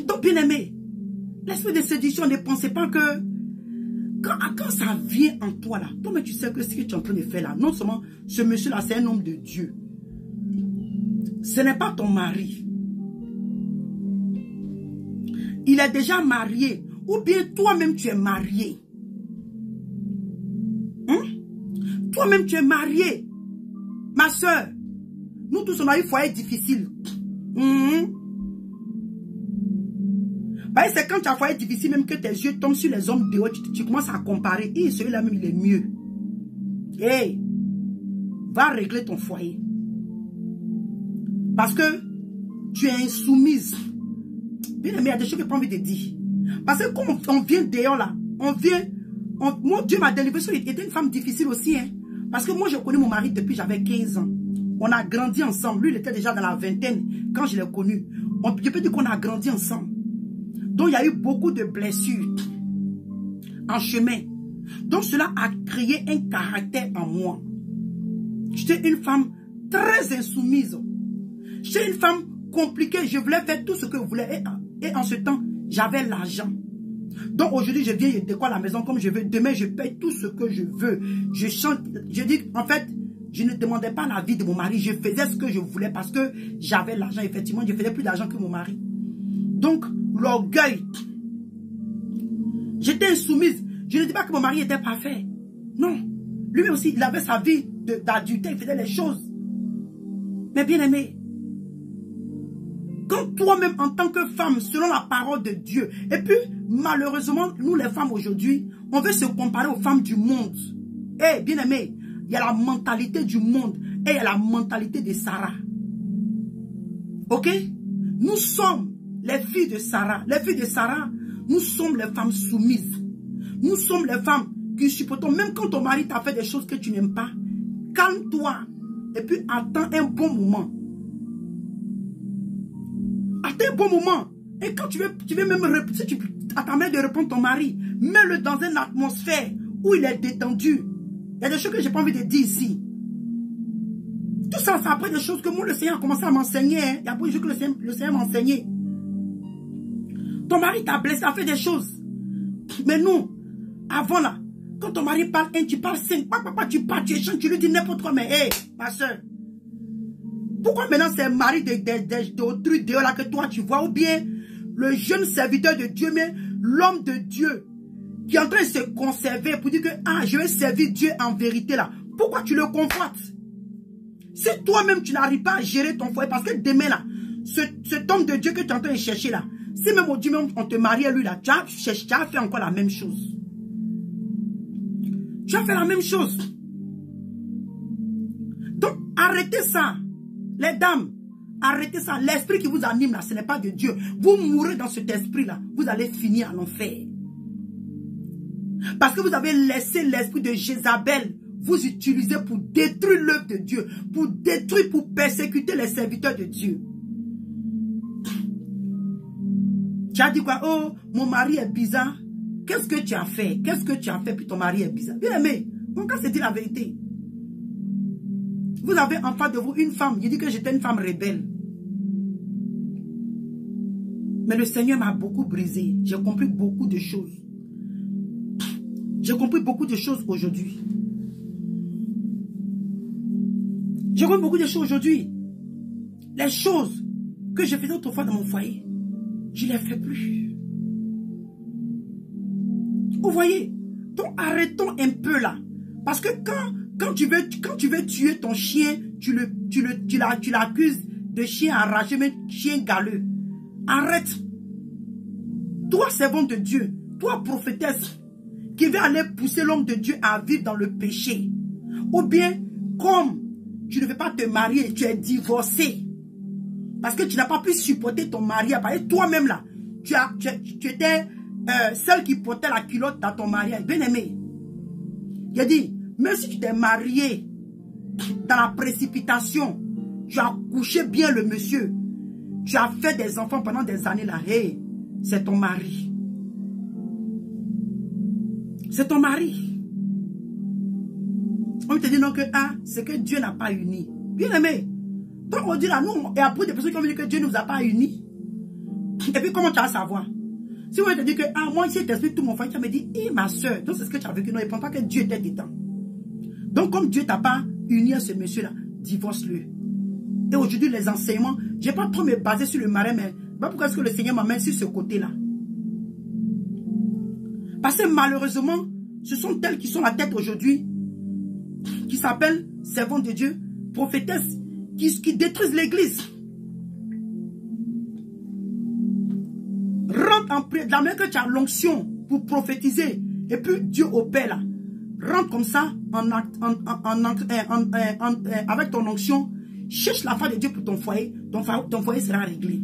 Donc, bien aimé, l'esprit de séduction, ne pensez pas que quand ça vient en toi là, toi, mais tu sais que ce que tu es en train de faire là, non seulement ce monsieur-là, c'est un homme de Dieu. Ce n'est pas ton mari. Il est déjà marié. Ou bien toi-même, tu es marié. Toi-même, tu es marié. Ma soeur, nous tous, on a eu un foyer difficile. C'est quand tu as un foyer difficile, même que tes yeux tombent sur les hommes dehors, tu commences à comparer. Et celui-là même, il est mieux. Hey, va régler ton foyer. Parce que tu es insoumise. Bien aimé, il y a des choses que je n'ai pas envie de dire. Parce que quand on vient dehors là, moi, Dieu m'a délivré. Il était une femme difficile aussi. Hein. Parce que moi, je connais mon mari depuis j'avais 15 ans. On a grandi ensemble. Lui, il était déjà dans la vingtaine quand je l'ai connu. Je peux dire qu'on a grandi ensemble. Donc, il y a eu beaucoup de blessures en chemin. Donc, cela a créé un caractère en moi. J'étais une femme très insoumise. J'étais une femme compliquée. Je voulais faire tout ce que je voulais. Et en ce temps, j'avais l'argent. Donc, aujourd'hui, je viens, je décore la maison comme je veux. Demain, je paye tout ce que je veux. Je chante. Je dis, en fait, Je ne demandais pas l'avis de mon mari. Je faisais ce que je voulais parce que j'avais l'argent. Effectivement, je faisais plus d'argent que mon mari. Donc, l'orgueil. J'étais insoumise. Je ne dis pas que mon mari était parfait. Non. Lui aussi, il avait sa vie d'adultère. Il faisait les choses. Mais bien aimé, quand toi-même, en tant que femme, selon la parole de Dieu, et puis, malheureusement, nous les femmes aujourd'hui, on veut se comparer aux femmes du monde. Eh, bien aimé, il y a la mentalité du monde et il y a la mentalité de Sarah. Ok? Nous sommes les filles de Sarah. Les filles de Sarah, nous sommes les femmes soumises. Nous sommes les femmes qui supportons. Même quand ton mari t'a fait des choses que tu n'aimes pas, calme-toi et puis attends un bon moment. Attends un bon moment. Et quand tu veux même, si tu as ta main de répondre ton mari, mets-le dans une atmosphère où il est détendu. Il y a des choses que je n'ai pas envie de dire ici. Tout ça, c'est après des choses que moi, le Seigneur a commencé à m'enseigner. Hein. Il y a beaucoup de choses que le Seigneur m'a enseigné. Ton mari t'a blessé, a fait des choses. Mais nous, avant là, quand ton mari parle 1, tu parles 5. Papa, tu parles, tu échanges, tu lui dis n'importe quoi. Mais hé, ma soeur, pourquoi maintenant c'est le mari d'autrui dehors là que toi tu vois? Ou bien le jeune serviteur de Dieu, mais l'homme de Dieu qui est en train de se conserver pour dire que je vais servir Dieu en vérité là. Pourquoi tu le convoites? Si toi-même tu n'arrives pas à gérer ton foyer, parce que demain là, cet homme de Dieu que tu es en train de chercher là, si même au Dieu même on te marie à lui là, tu as fait encore la même chose. Tu as fait la même chose. Donc arrêtez ça. Les dames, arrêtez ça. L'esprit qui vous anime là, ce n'est pas de Dieu. Vous mourrez dans cet esprit là, vous allez finir à l'enfer. Parce que vous avez laissé l'esprit de Jézabel vous utiliser pour détruire l'œuvre de Dieu, pour détruire, pour persécuter les serviteurs de Dieu. Tu as dit quoi? Oh, mon mari est bizarre. Qu'est-ce que tu as fait? Qu'est-ce que tu as fait puis ton mari est bizarre? Bien aimé, mon cas c'est dit la vérité. Vous avez en face de vous une femme. Je dis que j'étais une femme rebelle. Mais le Seigneur m'a beaucoup brisé. J'ai compris beaucoup de choses. J'ai compris beaucoup de choses aujourd'hui. J'ai compris beaucoup de choses aujourd'hui. Les choses que je faisais autrefois dans mon foyer, je ne les fais plus. Vous voyez? Donc arrêtons un peu là. Parce que quand tu veux tuer ton chien, tu l'accuses de chien enragé, mais chien galeux. Arrête. Toi, servant de Dieu, toi, prophétesse, qui veut aller pousser l'homme de Dieu à vivre dans le péché. Ou bien, comme tu ne veux pas te marier, tu es divorcé. Parce que tu n'as pas pu supporter ton mariage. Parce que toi-même là, tu étais celle qui portait la culotte dans ton mariage. Bien aimé. Il a dit, même si tu t'es marié dans la précipitation, tu as couché bien le monsieur, tu as fait des enfants pendant des années là, hey, c'est ton mari. C'est ton mari. On te dit non que c'est que Dieu n'a pas uni. Bien aimé. Donc on dit là, nous, et après des personnes qui ont dit que Dieu ne nous a pas unis. Et puis comment tu vas savoir? Si on te dit que moi ici t'explique tout mon foyer, tu me dit, ma soeur, donc c'est ce que tu as vécu. Non, il ne pense pas que Dieu était dedans. Donc comme Dieu t'a pas uni à ce monsieur-là, divorce-le. Et aujourd'hui les enseignements, je n'ai pas trop me baser sur le marin, mais pourquoi est-ce que le Seigneur m'amène sur ce côté-là? Parce que malheureusement, ce sont elles qui sont la tête aujourd'hui, qui s'appellent servantes de Dieu, prophétesses, qui détruisent l'église. Rentre en prière, de la manière que tu as l'onction pour prophétiser, et puis Dieu opère là. Rentre comme ça, avec ton onction, cherche la face de Dieu pour ton foyer sera réglé.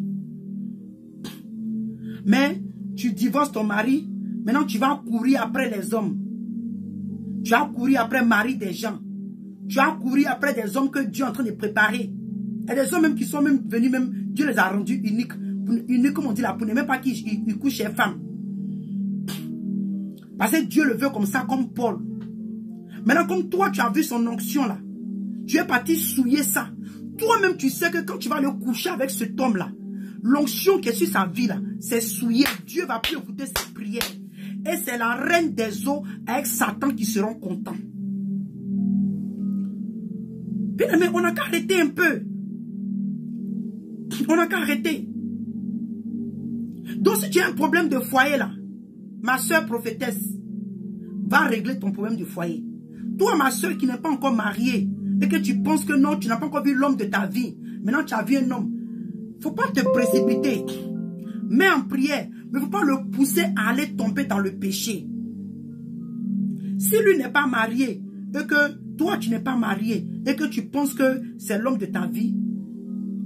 Mais tu divorces ton mari, maintenant tu vas courir après les hommes. Tu vas courir après le mari des gens. Tu vas courir après des hommes que Dieu est en train de préparer. Et des hommes même qui sont même venus, Dieu les a rendus uniques. Uniques comme on dit là, pour ne même pas qu'ils couchent chez femmes. Parce que Dieu le veut comme ça, comme Paul. Maintenant, comme toi, tu as vu son onction là, tu es parti souiller ça. Toi-même, tu sais que quand tu vas le coucher avec cet homme-là, l'onction qui est sur sa vie là, c'est souillé. Dieu va plus écouter ses prières. Et c'est la reine des eaux avec Satan qui seront contents. Bien aimé, on n'a qu'à arrêter un peu. On n'a qu'à arrêter. Donc si tu as un problème de foyer là, ma soeur prophétesse va régler ton problème de foyer. Toi, ma soeur qui n'est pas encore mariée et que tu penses que non, tu n'as pas encore vu l'homme de ta vie. Maintenant, tu as vu un homme. Il ne faut pas te précipiter. Mets en prière, mais il ne faut pas le pousser à aller tomber dans le péché. Si lui n'est pas marié et que toi, tu n'es pas marié et que tu penses que c'est l'homme de ta vie,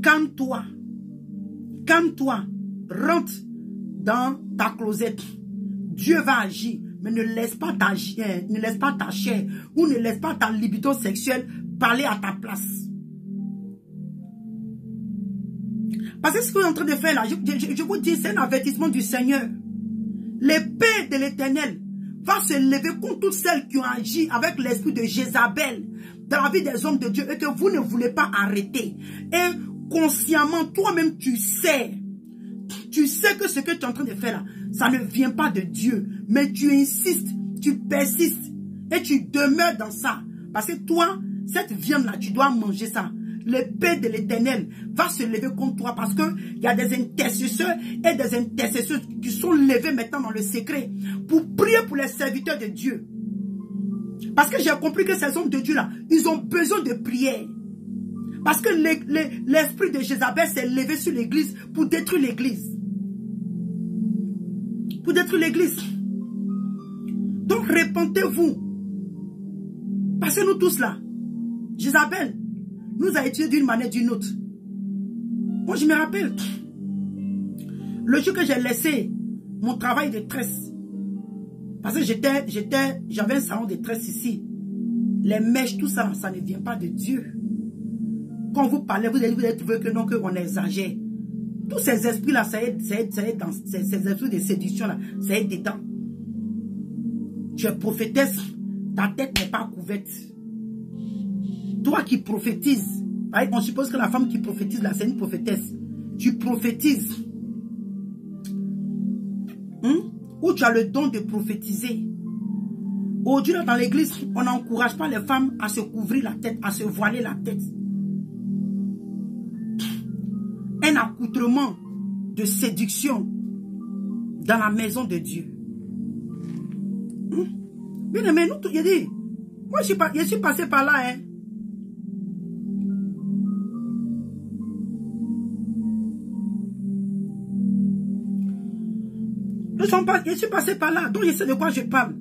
calme-toi. Calme-toi. Rentre dans ta closette. Dieu va agir. Mais ne laisse pas ta chair ou ne laisse pas ta libido sexuelle parler à ta place. Parce que ce que vous êtes en train de faire là, je vous dis, c'est un avertissement du Seigneur. L'épée de l'Éternel va se lever contre toutes celles qui ont agi avec l'esprit de Jézabel dans la vie des hommes de Dieu et que vous ne voulez pas arrêter. Et consciemment, toi-même, tu sais que ce que tu es en train de faire là, ça ne vient pas de Dieu. Mais tu insistes, tu persistes et tu demeures dans ça. Parce que toi, cette viande-là, tu dois manger ça. L'épée de l'Éternel va se lever contre toi parce qu'il y a des intercesseurs et des intercesseurs qui sont levés maintenant dans le secret pour prier pour les serviteurs de Dieu. Parce que j'ai compris que ces hommes de Dieu-là, ils ont besoin de prière. Parce que l'esprit de Jézabel s'est levé sur l'église pour détruire l'église. Pour détruire l'église. Donc repentez-vous. Parce que nous tous là, Jézabel nous a étudié d'une manière ou d'une autre. Moi je me rappelle, le jour que j'ai laissé mon travail de tresse, parce que j'avais un salon de tresse ici, les mèches, tout ça, ça ne vient pas de Dieu. Quand vous parlez, vous allez trouver que non, qu'on exagère. Tous ces esprits-là, ça aide dans ces esprits de séduction-là, ça aide dedans. Tu es prophétesse, ta tête n'est pas couverte. Toi qui prophétises, on suppose que la femme qui prophétise là, c'est une prophétesse. Tu prophétises. Ou tu as le don de prophétiser. Aujourd'hui, dans l'église, on n'encourage pas les femmes à se couvrir la tête, à se voiler la tête. Un accoutrement de séduction dans la maison de Dieu. Bien aimé, nous, il dit, moi je suis passé par là, hein. Je suis passé par là, donc je sais de quoi je parle.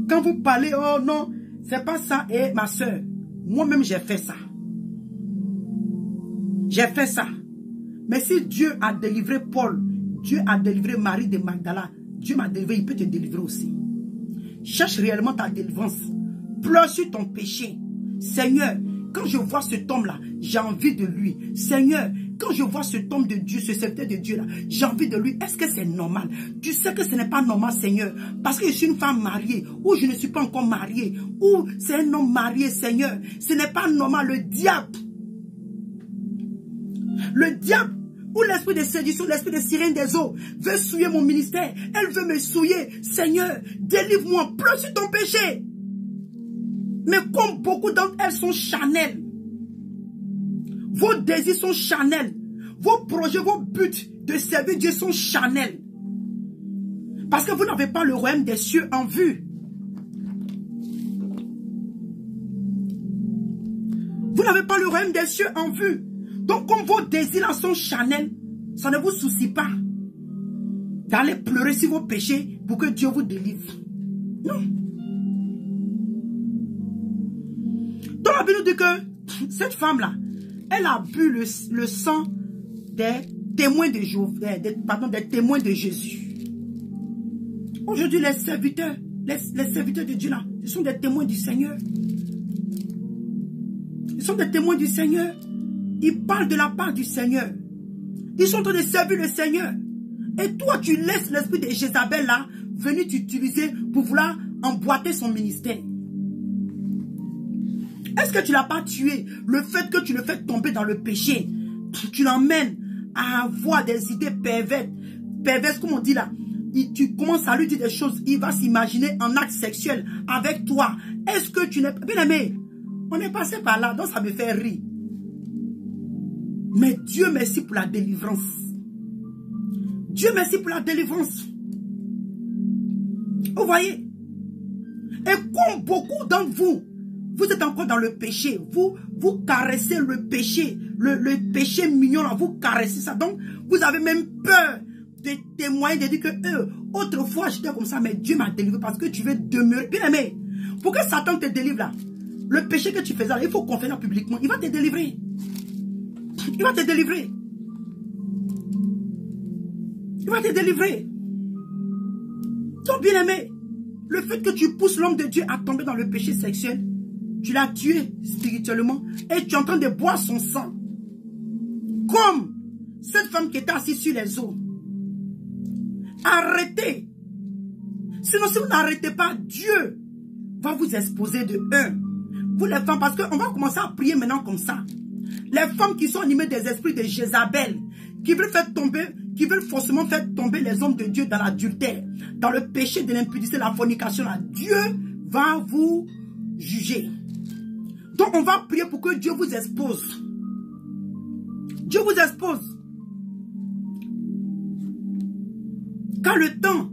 Quand vous parlez, oh non, c'est pas ça, et ma soeur, moi-même j'ai fait ça. J'ai fait ça. Mais si Dieu a délivré Paul, Dieu a délivré Marie de Magdala, Dieu m'a délivré, il peut te délivrer aussi. Cherche réellement ta délivrance. Pleure sur ton péché. Seigneur, quand je vois cet homme-là, j'ai envie de lui. Seigneur, quand je vois cet homme de Dieu, ce serviteur de Dieu-là, j'ai envie de lui. Est-ce que c'est normal? Tu sais que ce n'est pas normal, Seigneur. Parce que je suis une femme mariée, ou je ne suis pas encore mariée, ou c'est un homme marié, Seigneur. Ce n'est pas normal. Le diable, ou l'esprit de séduction, l'esprit de sirène des eaux, veut souiller mon ministère. Elle veut me souiller. Seigneur, délivre-moi. Pleure sur ton péché. Mais comme beaucoup d'entre elles sont charnelles, vos désirs sont charnels, vos projets, vos buts de servir Dieu sont charnels. Parce que vous n'avez pas le royaume des cieux en vue. Vous n'avez pas le royaume des cieux en vue. Donc comme vos désirs sont charnels, ça ne vous soucie pas d'aller pleurer sur vos péchés pour que Dieu vous délivre. Non. Donc la Bible nous dit que cette femme-là, elle a bu le sang des témoins de Jésus. Aujourd'hui, les serviteurs de Dieu là, ce sont des témoins du Seigneur. Ils sont des témoins du Seigneur. Ils parlent de la part du Seigneur. Ils sont en train de servir le Seigneur. Et toi, tu laisses l'esprit de Jézabel là venir t'utiliser pour vouloir emboîter son ministère. Est-ce que tu ne l'as pas tué? Le fait que tu le fais tomber dans le péché, tu l'emmènes à avoir des idées perverses, comme on dit là. Tu commences à lui dire des choses, il va s'imaginer en acte sexuel avec toi. Est-ce que tu n'es pas... Bien aimé, On est passé par là, donc ça me fait rire. Mais Dieu merci pour la délivrance. Dieu merci pour la délivrance. Vous voyez? Et comme beaucoup d'entre vous, vous êtes encore dans le péché. Vous caressez le péché. Le péché mignon, là, vous caressez ça. Donc, vous avez même peur de témoigner, de dire que autrefois j'étais comme ça, mais Dieu m'a délivré parce que tu veux demeurer. Bien aimé, pour que Satan te délivre là, le péché que tu faisais là, il faut confesser publiquement. Il va te délivrer. Il va te délivrer. Il va te délivrer. Donc, bien aimé, le fait que tu pousses l'homme de Dieu à tomber dans le péché sexuel, tu l'as tué spirituellement et tu es en train de boire son sang. Comme cette femme qui était assise sur les eaux. Arrêtez. Sinon, si vous n'arrêtez pas, Dieu va vous exposer de un. Vous les femmes, parce qu'on va commencer à prier maintenant comme ça. Les femmes qui sont animées des esprits de Jézabel, qui veulent faire tomber, qui veulent forcément faire tomber les hommes de Dieu dans l'adultère, dans le péché de l'impudicité, la fornication, là, Dieu va vous juger. Donc on va prier pour que Dieu vous expose. Dieu vous expose. Quand le temps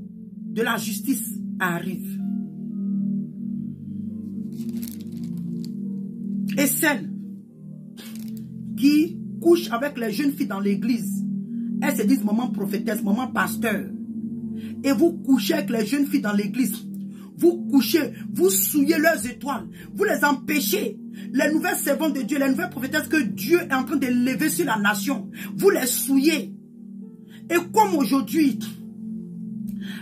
de la justice arrive, et celle qui couche avec les jeunes filles dans l'église, elles se disent maman prophétesse, maman pasteur. Et vous couchez avec les jeunes filles dans l'église. Vous couchez, vous souillez leurs étoiles. Vous les empêchez. Les nouvelles servantes de Dieu, les nouvelles prophétesses que Dieu est en train de lever sur la nation. Vous les souillez. Et comme aujourd'hui,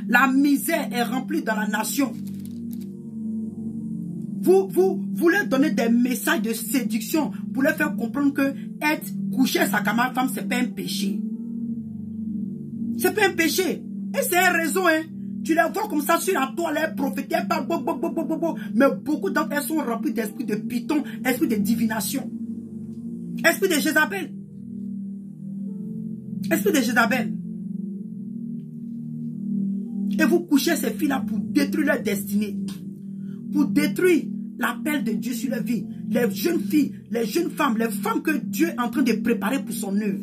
la misère est remplie dans la nation. Vous leur donnez des messages de séduction pour leur faire comprendre que être couché avec sa camarade femme, c'est pas un péché. C'est pas un péché. Et c'est une raison, hein. Tu les vois comme ça sur la toile, prophétées, mais beaucoup d'entre elles sont remplies d'esprit de python, esprit de divination. Esprit de Jézabel. Esprit de Jézabel. Et vous couchez ces filles-là pour détruire leur destinée. Pour détruire l'appel de Dieu sur leur vie. Les jeunes filles, les jeunes femmes, les femmes que Dieu est en train de préparer pour son œuvre.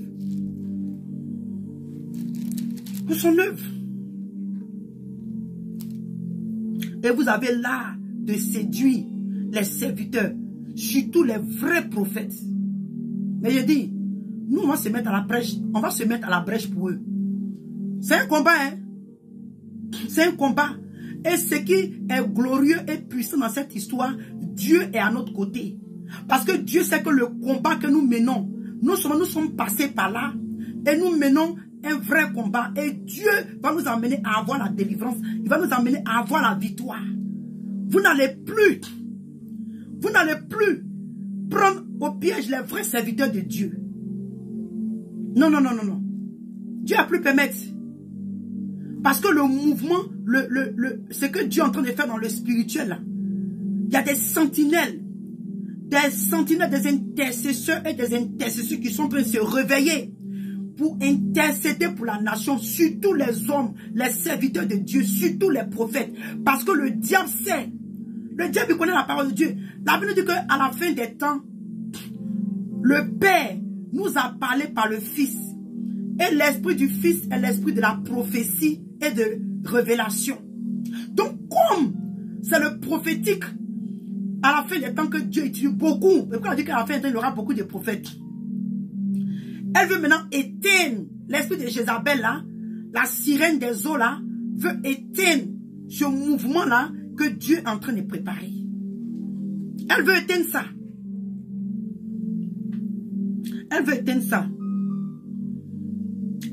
Pour son œuvre. Et vous avez l'art de séduire les serviteurs, surtout les vrais prophètes. Mais je dis, nous on va se mettre à la brèche, on va se mettre à la brèche pour eux. C'est un combat, hein. C'est un combat. Et ce qui est glorieux et puissant dans cette histoire, Dieu est à notre côté. Parce que Dieu sait que le combat que nous menons, nous sommes passés par là et nous menons un vrai combat. Et Dieu va nous amener à avoir la délivrance. Il va nous amener à avoir la victoire. Vous n'allez plus prendre au piège les vrais serviteurs de Dieu. Non, non, non, non, non. Dieu a plus permettre. Parce que le mouvement, ce que Dieu est en train de faire dans le spirituel, là, il y a des sentinelles, des intercesseurs et des intercesseurs qui sont en train de se réveiller pour intercéder pour la nation, surtout les hommes, les serviteurs de Dieu, surtout les prophètes. Parce que le diable sait, le diable connaît la parole de Dieu. La Bible dit qu'à la fin des temps, le Père nous a parlé par le Fils. Et l'esprit du Fils est l'esprit de la prophétie et de révélation. Donc comme c'est le prophétique, à la fin des temps que Dieu utilise beaucoup, et pourquoi on dit qu'à la fin des temps il y aura beaucoup de prophètes. Elle veut maintenant éteindre l'esprit de Jézabel là, la sirène des eaux là, veut éteindre ce mouvement là que Dieu est en train de préparer. Elle veut éteindre ça. Elle veut éteindre ça.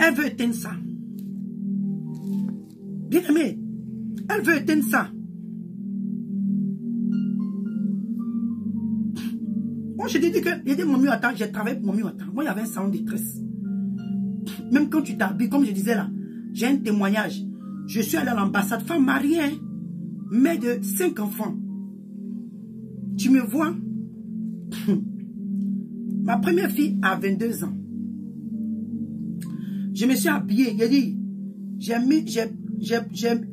Elle veut éteindre ça. Bien aimé, elle veut éteindre ça. Moi, je te dis que j'ai dit mon mieux à temps, j'ai travaillé pour mon mieux à temps. Moi, il y avait un salon de détresse. Même quand tu t'habilles, comme je disais là, j'ai un témoignage. Je suis allé à l'ambassade, femme mariée, hein, mère de 5 enfants. Tu me vois? Ma première fille a 22 ans. Je me suis habillé, j'ai dit, j'ai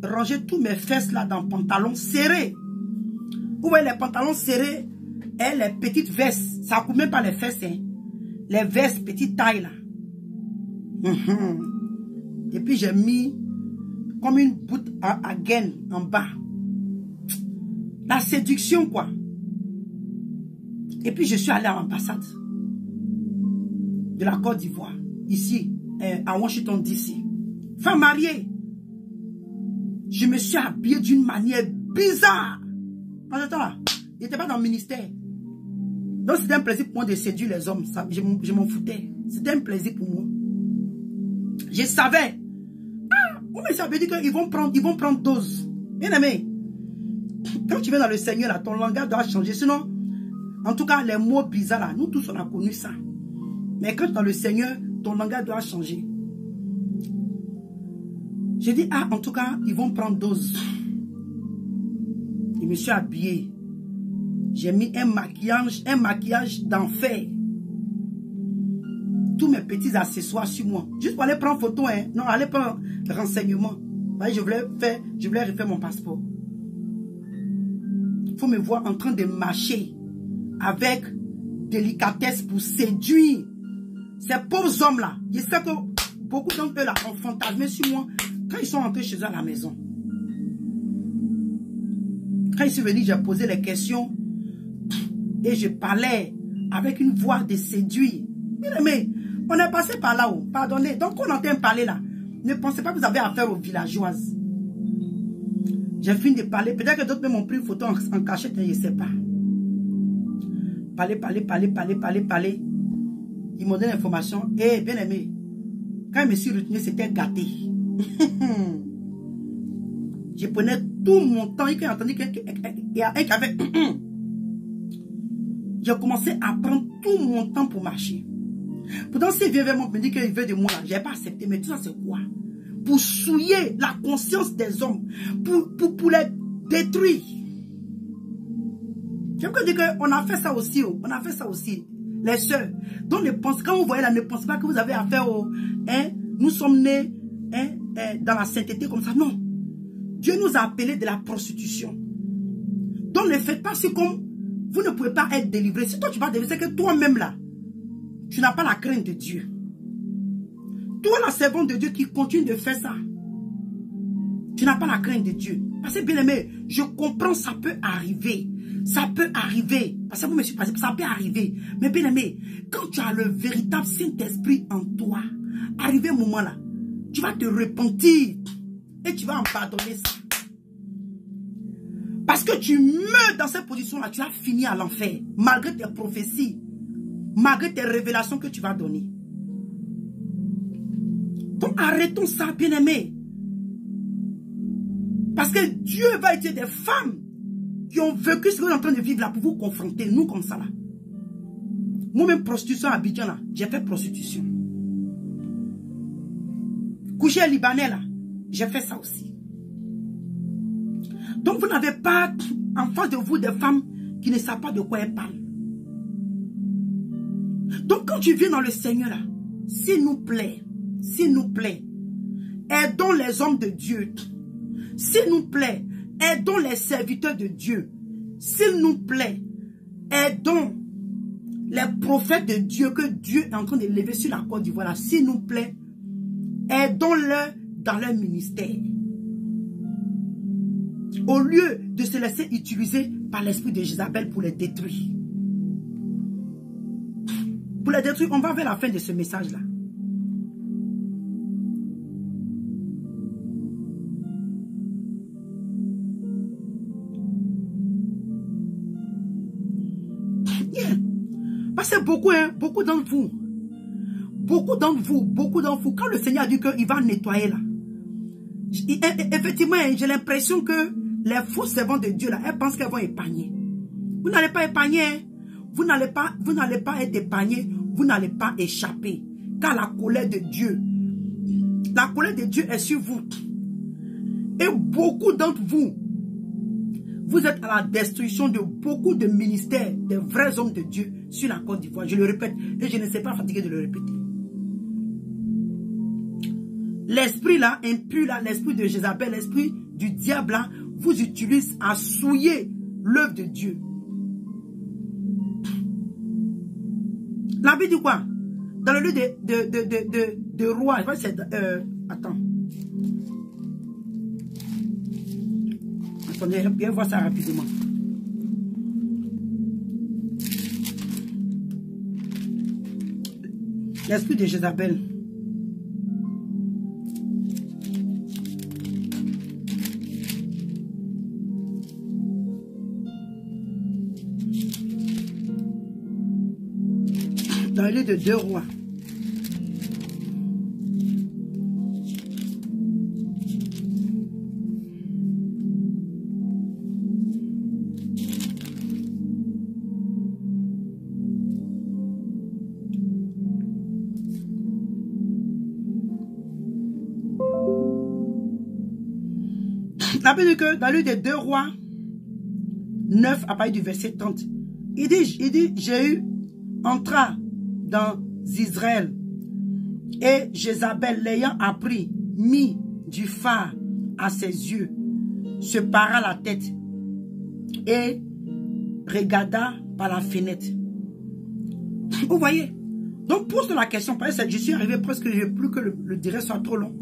rangé tous mes fesses là dans pantalons serrés. Vous voyez les pantalons serrés Et les petites vestes, ça ne couvre même pas les fesses. Hein. Les vestes, petite taille là. Et puis j'ai mis comme une boute à gaine en bas. La séduction quoi. Et puis je suis allé à l'ambassade de la Côte d'Ivoire, ici, à Washington DC. Femme mariée. Je me suis habillée d'une manière bizarre. En ce temps-là, il n'était pas dans le ministère. Donc c'était un plaisir pour moi de séduire les hommes. Ça, je m'en foutais. C'était un plaisir pour moi. Je savais. Ah, mais ça veut dire qu'ils vont prendre dose. Bien aimé. Quand tu viens dans le Seigneur, là, ton langage doit changer. Sinon, en tout cas, les mots bizarres, là, nous tous, on a connu ça. Mais quand tu es dans le Seigneur, ton langage doit changer. J'ai dit, ah, en tout cas, ils vont prendre dose. Je me suis habillé. J'ai mis un maquillage d'enfer. Tous mes petits accessoires sur moi. Juste pour aller prendre photo, hein. Non, aller prendre renseignement. Je voulais refaire mon passeport. Il faut me voir en train de marcher avec délicatesse pour séduire ces pauvres hommes-là. Je sais que beaucoup d'entre eux là ont fantasmé sur moi quand ils sont entrés chez eux à la maison. Quand ils sont venus, j'ai posé les questions et je parlais avec une voix de séduire. Mais on est passé par là-haut. Pardonnez. Donc, on entend parler là. Ne pensez pas que vous avez affaire aux villageoises. J'ai fini de parler. Peut-être que d'autres m'ont pris une photo en cachette, je ne sais pas. Parler. Ils m'ont donné l'information. Et bien aimé, quand je me suis retenu, c'était gâté. Je prenais tout mon temps. Et quand j'ai entendu qu'il y a un qui avait... J'ai commencé à prendre tout mon temps pour marcher. Pourtant, s'il vient vers moi et me dit qu'il veut de moi, je n'ai pas accepté. Mais tout ça, c'est quoi? Pour souiller la conscience des hommes. Pour les détruire. J'aime dire qu'on a fait ça aussi. On a fait ça aussi. Les sœurs. Donc, quand vous voyez là, ne pensez pas que vous avez affaire au... nous sommes nés dans la sainteté comme ça. Non. Dieu nous a appelés de la prostitution. Donc, ne faites pas ce comme... Vous ne pouvez pas être délivré. Si toi, tu vas délivrer, c'est que toi-même là, tu n'as pas la crainte de Dieu. Toi, la servante de Dieu qui continue de faire ça, tu n'as pas la crainte de Dieu. Parce que bien aimé, je comprends, ça peut arriver. Ça peut arriver. Parce que vous me suivez, ça peut arriver. Mais bien aimé, quand tu as le véritable Saint-Esprit en toi, arrivé un moment là, tu vas te repentir et tu vas en pardonner ça. Parce que tu meurs dans cette position-là, tu as fini à l'enfer. Malgré tes prophéties, malgré tes révélations que tu vas donner. Donc arrêtons ça, bien-aimés. Parce que Dieu va utiliser des femmes qui ont vécu ce que vous êtes en train de vivre là pour vous confronter. Nous comme ça là. Moi-même, prostitution à Abidjan là, j'ai fait prostitution. Coucher libanais là, j'ai fait ça aussi. Donc vous n'avez pas en face de vous des femmes qui ne savent pas de quoi elles parlent. Donc quand tu viens dans le Seigneur là, s'il nous plaît, aidons les hommes de Dieu. S'il nous plaît, aidons les serviteurs de Dieu. S'il nous plaît, aidons les prophètes de Dieu que Dieu est en train de lever sur la Côte d'Ivoire. S'il nous plaît, aidons-les dans leur ministère. Au lieu de se laisser utiliser par l'esprit de Jézabel pour les détruire. Pour les détruire, on va vers la fin de ce message-là. Yeah. Parce que beaucoup d'entre vous, quand le Seigneur a dit qu'il va nettoyer là, effectivement, j'ai l'impression que les faux servants de Dieu là, elles pensent qu'elles vont épargner. Vous n'allez pas épargner. Vous n'allez pas être épargné. Vous n'allez pas échapper. Car la colère de Dieu est sur vous. Et beaucoup d'entre vous, vous êtes à la destruction de beaucoup de ministères, des vrais hommes de Dieu sur la Côte d'Ivoire. Je le répète et je ne sais pas fatigué de le répéter. L'esprit là, impur là, l'esprit de Jézabel, l'esprit du diable là, vous utilise à souiller l'œuvre de Dieu. La Bible dit quoi? Dans le livre de roi, je pense que c'est... attends. Attendez, viens voir ça rapidement. L'esprit de Jézabel. Dans le livre de 2 rois. La Bible dit que dans le livre de 2 rois 9 à partir du verset 30, il dit Jéhu entra dans Israël et Jézabel l'ayant appris mit du phare à ses yeux, se para la tête et regarda par la fenêtre. Vous voyez? Donc pose la question, parce que je suis arrivé presque, je veux plus que le direct soit trop long,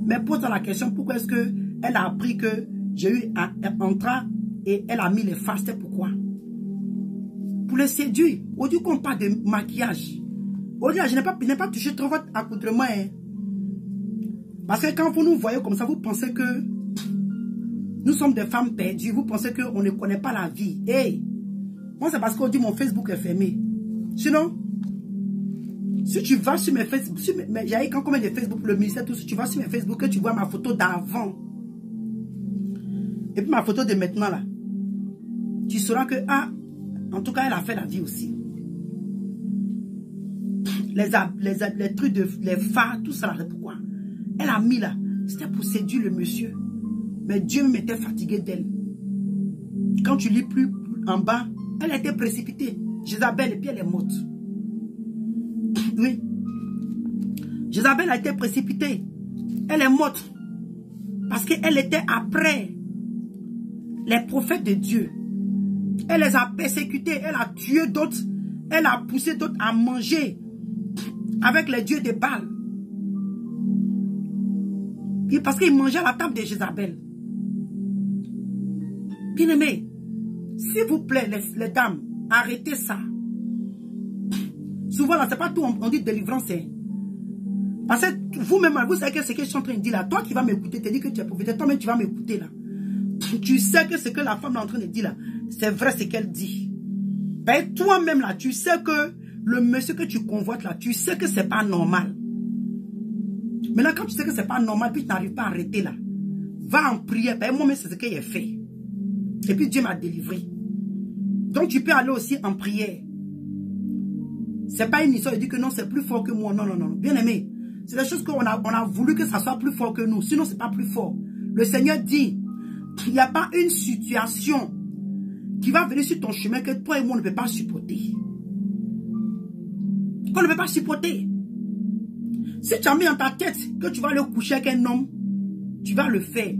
mais pose la question, pourquoi est-ce que elle a appris que Jéhu entra et elle a mis les phares? C'était pourquoi? Pour le séduire. Au lieu qu'on parle de maquillage. Au lieu, je n'ai pas touché trop votre accoutrement. Hein. Parce que quand vous nous voyez comme ça, vous pensez que nous sommes des femmes perdues. Vous pensez qu'on ne connaît pas la vie. Hey, moi c'est parce qu'on dit mon Facebook est fermé. Sinon, si tu vas sur mes Facebook, j'ai quand combien de Facebook pour le ministère, tout, si tu vas sur mes Facebook et tu vois ma photo d'avant et puis ma photo de maintenant là, tu sauras que, ah, en tout cas, elle a fait la vie aussi. Les trucs de les phares, tout ça là, pourquoi? Elle a mis là, c'était pour séduire le monsieur. Mais Dieu m'était fatigué d'elle. Quand tu lis plus en bas, elle était précipitée. Jézabel, et puis elle est morte. Oui. Jézabel a été précipitée. Elle est morte. Parce qu'elle était après les prophètes de Dieu. Elle les a persécutés. Elle a tué d'autres. Elle a poussé d'autres à manger avec les dieux de Baal. Et parce qu'ils mangeaient à la table de Jézabel. Bien-aimés, s'il vous plaît, les dames, arrêtez ça. Souvent, là, c'est pas tout, on dit délivrance. Hein. Parce que vous-même, vous savez que ce que je suis en train de dire là, toi qui vas m'écouter, tu dis que tu es prophète, toi-même tu vas m'écouter là. Tu sais que ce que la femme est en train de dire là, c'est vrai ce qu'elle dit. Ben, toi-même là, tu sais que le monsieur que tu convoites là, tu sais que c'est pas normal. Maintenant, quand tu sais que c'est pas normal, puis tu n'arrives pas à arrêter là, va en prière. Ben, moi-même, c'est ce que j'ai fait. Et puis Dieu m'a délivré. Donc tu peux aller aussi en prière. C'est pas une histoire de dire que non, c'est plus fort que moi. Non, non, non. Bien aimé. C'est des choses qu'on a voulu que ça soit plus fort que nous. Sinon, c'est pas plus fort. Le Seigneur dit, il n'y a pas une situation qui va venir sur ton chemin que toi et moi on ne peut pas supporter. Qu'on ne peut pas supporter. Si tu as mis dans ta tête que tu vas aller coucher avec un homme, tu vas le faire.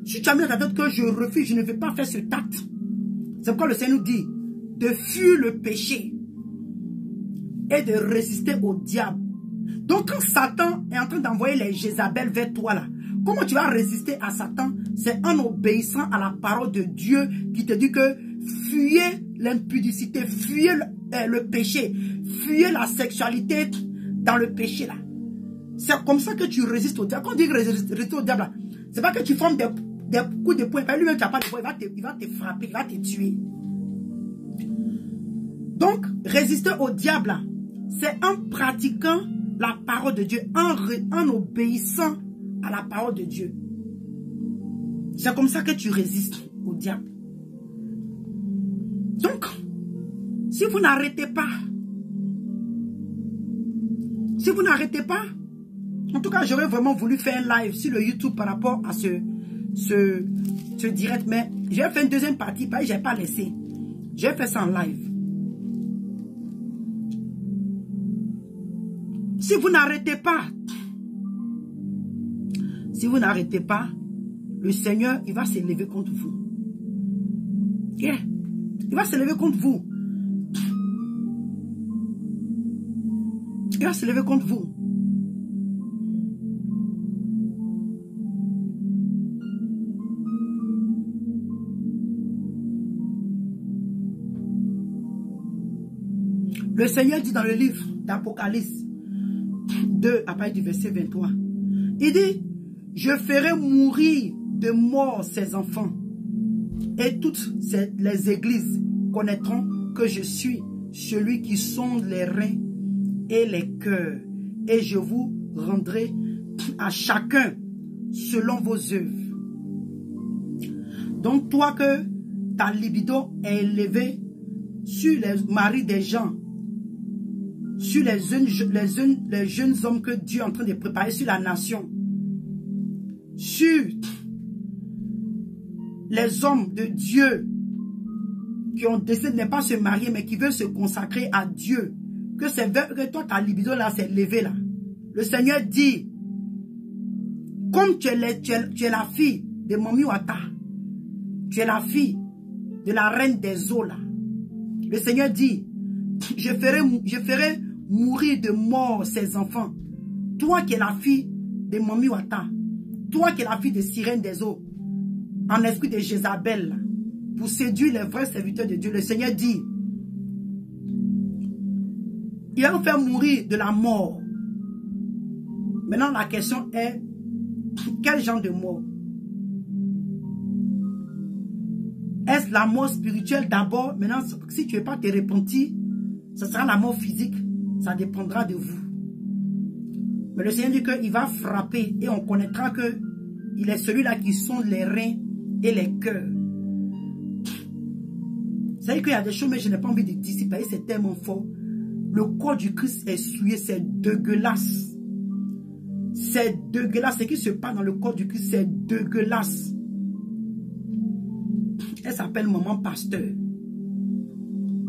Si tu as mis dans ta tête que je refuse, je ne vais pas faire ce acte. C'est pourquoi le Seigneur nous dit de fuir le péché et de résister au diable. Donc quand Satan est en train d'envoyer les Jézabel vers toi là, comment tu vas résister à Satan? C'est en obéissant à la parole de Dieu qui te dit que fuyez l'impudicité, fuyez le péché, fuyez la sexualité dans le péché là. C'est comme ça que tu résistes au diable. Quand on dit résister au diable, c'est pas que tu formes des coups de poing. Lui-même, tu n'as pas de poing. Il va te frapper, il va te tuer. Donc, résister au diable, c'est en pratiquant la parole de Dieu, en obéissant à la parole de Dieu. C'est comme ça que tu résistes au diable. Donc, si vous n'arrêtez pas, en tout cas, j'aurais vraiment voulu faire un live sur le YouTube par rapport à ce direct, mais j'ai fait une deuxième partie, parce que je n'ai pas laissé. J'ai fait ça en live. Si vous n'arrêtez pas, le Seigneur, il va s'élever contre vous. Yeah. Il va s'élever contre vous. Il va se lever contre vous. Le Seigneur dit dans le livre d'Apocalypse 2, à partir du verset 23, il dit, je ferai mourir de mort ses enfants, et toutes les églises connaîtront que je suis celui qui sonde les reins et les cœurs, et je vous rendrai à chacun selon vos œuvres. Donc toi que ta libido est élevée sur les maris des gens, sur les jeunes hommes que Dieu est en train de préparer sur la nation, sur les hommes de Dieu qui ont décidé de ne pas se marier mais qui veulent se consacrer à Dieu, que toi ta libido là s'est levée là. Le Seigneur dit, comme tu es la fille de Mami Wata, tu es la fille de la reine des eaux là. Le Seigneur dit, je ferai mourir de mort ses enfants. Toi qui es la fille de Mami Wata, toi qui es la fille de Sirène des eaux, en esprit de Jézabel, pour séduire les vrais serviteurs de Dieu, le Seigneur dit, il va nous faire mourir de la mort. Maintenant, la question est, quel genre de mort? Est-ce la mort spirituelle d'abord? Maintenant, si tu ne veux pas te repentir, ce sera la mort physique. Ça dépendra de vous. Mais le Seigneur dit qu'il va frapper et on connaîtra qu'il est celui-là qui sonde les reins et les cœurs. Vous savez qu'il y a des choses, mais je n'ai pas envie de dissiper, c'est tellement fort. Le corps du Christ est souillé, c'est dégueulasse. C'est dégueulasse. Ce qui se passe dans le corps du Christ, c'est dégueulasse. Elle s'appelle maman pasteur.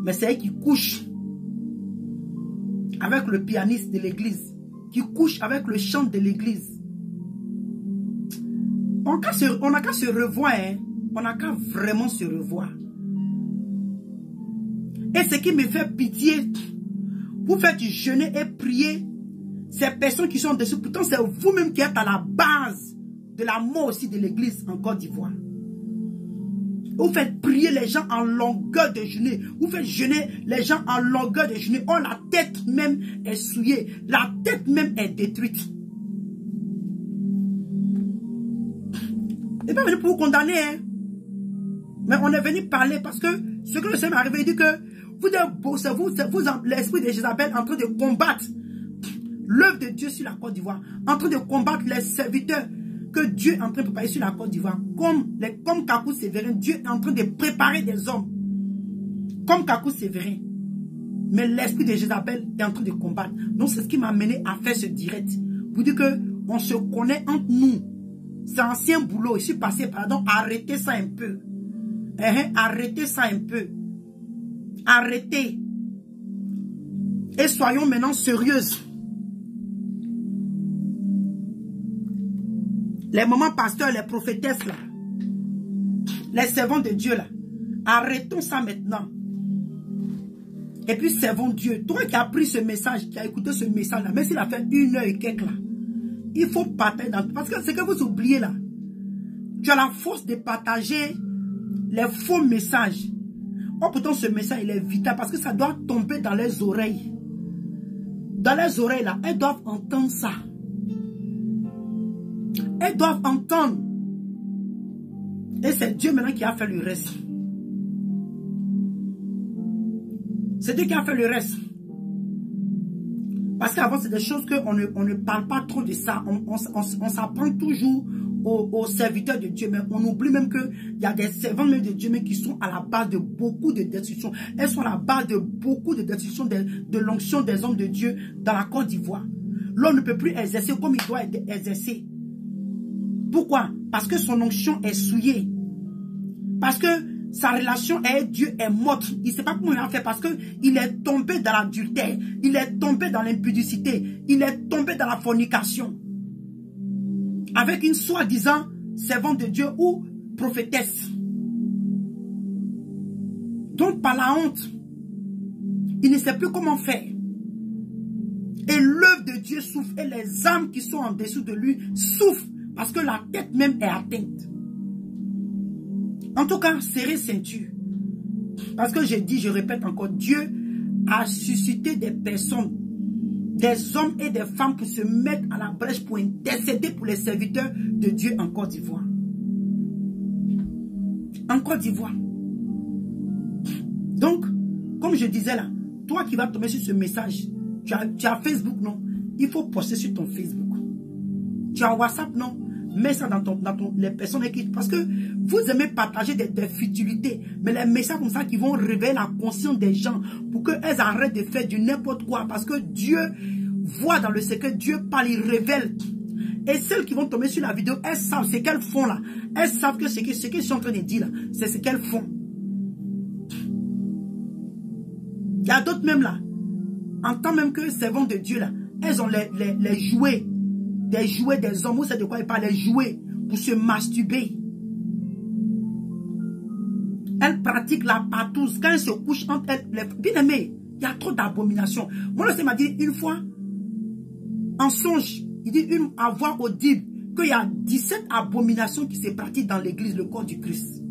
Mais c'est elle qui couche avec le pianiste de l'église, qui couche avec le chant de l'église. On n'a qu'à se revoir, hein? On n'a qu'à vraiment se revoir. Et ce qui me fait pitié, vous faites jeûner et prier ces personnes qui sont dessus. Pourtant, c'est vous-même qui êtes à la base de la mort aussi de l'église en Côte d'Ivoire. Vous faites prier les gens en longueur de journée. Vous faites jeûner les gens en longueur de journée. Oh, la tête même est souillée. La tête même est détruite. Il n'est pas venu pour vous condamner. Hein? Mais on est venu parler parce que ce que le Seigneur m'est arrivé, il dit que vous l'esprit de Jézabel en train de combattre l'œuvre de Dieu sur la Côte d'Ivoire. En train de combattre les serviteurs que Dieu est en train de préparer sur la Côte d'Ivoire. Comme Kakou Sévérin, Dieu est en train de préparer des hommes. Comme Kakou Sévérin. Mais l'esprit de Jézabel est en train de combattre. Donc c'est ce qui m'a amené à faire ce direct. Vous dites qu'on se connaît entre nous. C'est ancien boulot. Je suis passé par là. Donc arrêtez ça un peu. Arrêtez ça un peu. Arrêtez. Et soyons maintenant sérieuses. Les mamans pasteurs, les prophétesses là, les servants de Dieu là, arrêtons ça maintenant. Et puis servons Dieu. Toi qui as pris ce message, qui as écouté ce message là, même s'il a fait 1 heure et quelques là, il faut partager dans tout. Parce que c'est que vous oubliez là, tu as la force de partager les faux messages. Oh, pourtant ce message il est vital parce que ça doit tomber dans les oreilles. Dans les oreilles là, elles doivent entendre ça. Elles doivent entendre. Et c'est Dieu maintenant qui a fait le reste. C'est Dieu qui a fait le reste. Parce qu'avant, c'est des choses qu'on ne parle pas trop de ça. On s'apprend toujours aux serviteurs de Dieu. Mais on oublie même qu'il y a des servants même de Dieu mais qui sont à la base de beaucoup de destructions. Elles sont à la base de beaucoup de destructions de l'onction des hommes de Dieu dans la Côte d'Ivoire. L'homme ne peut plus exercer comme il doit exercer. Pourquoi? Parce que son onction est souillée. Parce que sa relation avec Dieu est morte. Il ne sait pas comment il a fait parce qu'il est tombé dans l'adultère. Il est tombé dans l'impudicité. Il est tombé dans la fornication. Avec une soi-disant servante de Dieu ou prophétesse. Donc par la honte, il ne sait plus comment faire. Et l'œuvre de Dieu souffre et les âmes qui sont en dessous de lui souffrent parce que la tête même est atteinte. En tout cas, serrez ceinture. Parce que je dis, je répète encore, Dieu a suscité des personnes, des hommes et des femmes pour se mettre à la brèche pour intercéder pour les serviteurs de Dieu en Côte d'Ivoire. En Côte d'Ivoire. Donc, comme je disais là, toi qui vas tomber sur ce message, tu as Facebook, non? Il faut poster sur ton Facebook. Tu as WhatsApp, non? Mets ça dans les personnes qui... Parce que vous aimez partager des futilités, mais les messages comme ça qui vont réveiller la conscience des gens pour qu'elles arrêtent de faire du n'importe quoi. Parce que Dieu voit dans le secret, Dieu parle, il révèle. Et celles qui vont tomber sur la vidéo, elles savent ce qu'elles font là. Elles savent que ce que je suis en train de dire là, c'est ce qu'elles font. Il y a d'autres même là, en tant même que servantes de Dieu là, elles ont les jouets. Des jouets des hommes, vous savez de quoi ils parlent, les jouets pour se masturber. Elles pratiquent la partouze. Quand elles se couchent entre elles, bien aimé, il y a trop d'abominations. Moi, le Seigneur m'a dit une fois, en songe, il dit à voix audible, qu'il y a 17 abominations qui se pratiquent dans l'église, le corps du Christ.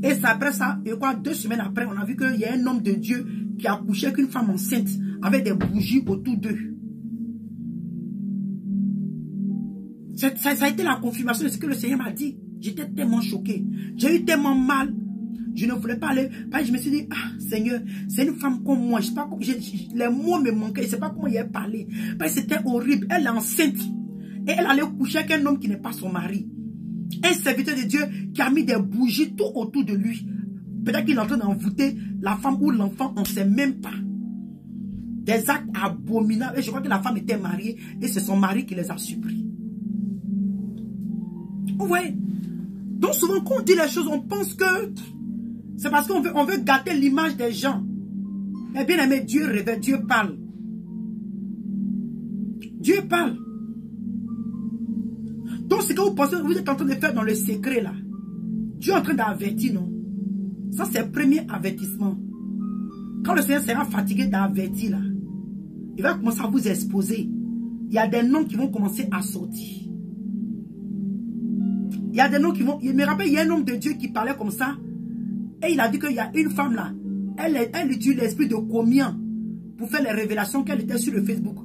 Et c'est après ça, et quoi, 2 semaines après, on a vu qu'il y a un homme de Dieu qui a couché avec une femme enceinte, avec des bougies autour d'eux. Ça a été la confirmation de ce que le Seigneur m'a dit. J'étais tellement choqué. J'ai eu tellement mal. Je ne voulais pas aller. Je me suis dit, ah Seigneur, c'est une femme comme moi. Je sais pas, les mots me manquaient. Je ne sais pas comment il a parlé. C'était horrible. Elle est enceinte. Et elle allait coucher avec un homme qui n'est pas son mari. Un serviteur de Dieu qui a mis des bougies tout autour de lui. Peut-être qu'il est en train d'envoûter la femme ou l'enfant. On ne sait même pas. Des actes abominables. Et je crois que la femme était mariée. Et c'est son mari qui les a surpris. Ouais. Donc souvent quand on dit les choses, on pense que c'est parce qu'on veut gâter l'image des gens. Mais bien aimé, Dieu révèle, Dieu parle. Dieu parle. Donc ce que vous pensez, vous êtes en train de faire dans le secret là. Dieu est en train d'avertir, non? Ça c'est le premier avertissement. Quand le Seigneur sera fatigué d'avertir là, il va commencer à vous exposer. Il y a des noms qui vont commencer à sortir. Il y a des noms qui vont... Je me rappelle, il y a un homme de Dieu qui parlait comme ça. Et il a dit qu'il y a une femme là. Elle utilise l'esprit de communion pour faire les révélations qu'elle était sur le Facebook.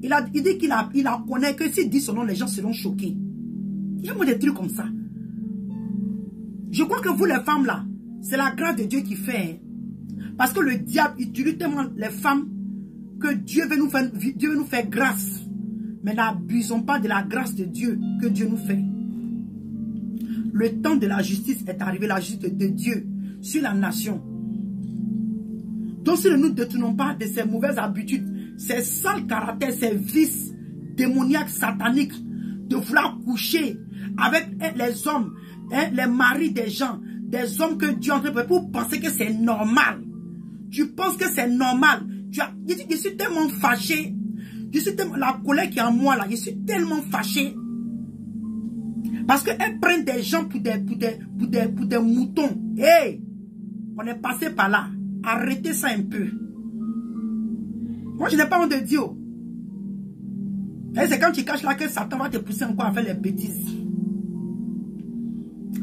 Il dit qu'il la connaît, que s'il dit son nom, les gens seront choqués. Il y a des trucs comme ça. Je crois que vous les femmes là, c'est la grâce de Dieu qui fait. Parce que le diable utilise tellement les femmes que Dieu veut nous faire grâce. Mais n'abusons pas de la grâce de Dieu que Dieu nous fait. Le temps de la justice est arrivé, la justice de Dieu sur la nation. Donc si nous ne nous détournons pas de ces mauvaises habitudes, ces sales caractères, ces vices démoniaques, sataniques, de vouloir coucher avec les hommes, les maris des gens, des hommes que Dieu a entraînés pour penser que c'est normal. Tu penses que c'est normal. Je suis tellement fâché. La colère qui est en moi là, je suis tellement fâché. Parce qu'elles prennent des gens pour des moutons. Hey, on est passé par là. Arrêtez ça un peu. Moi, je n'ai pas honte de Dieu. C'est quand tu caches là que Satan va te pousser encore à faire les bêtises.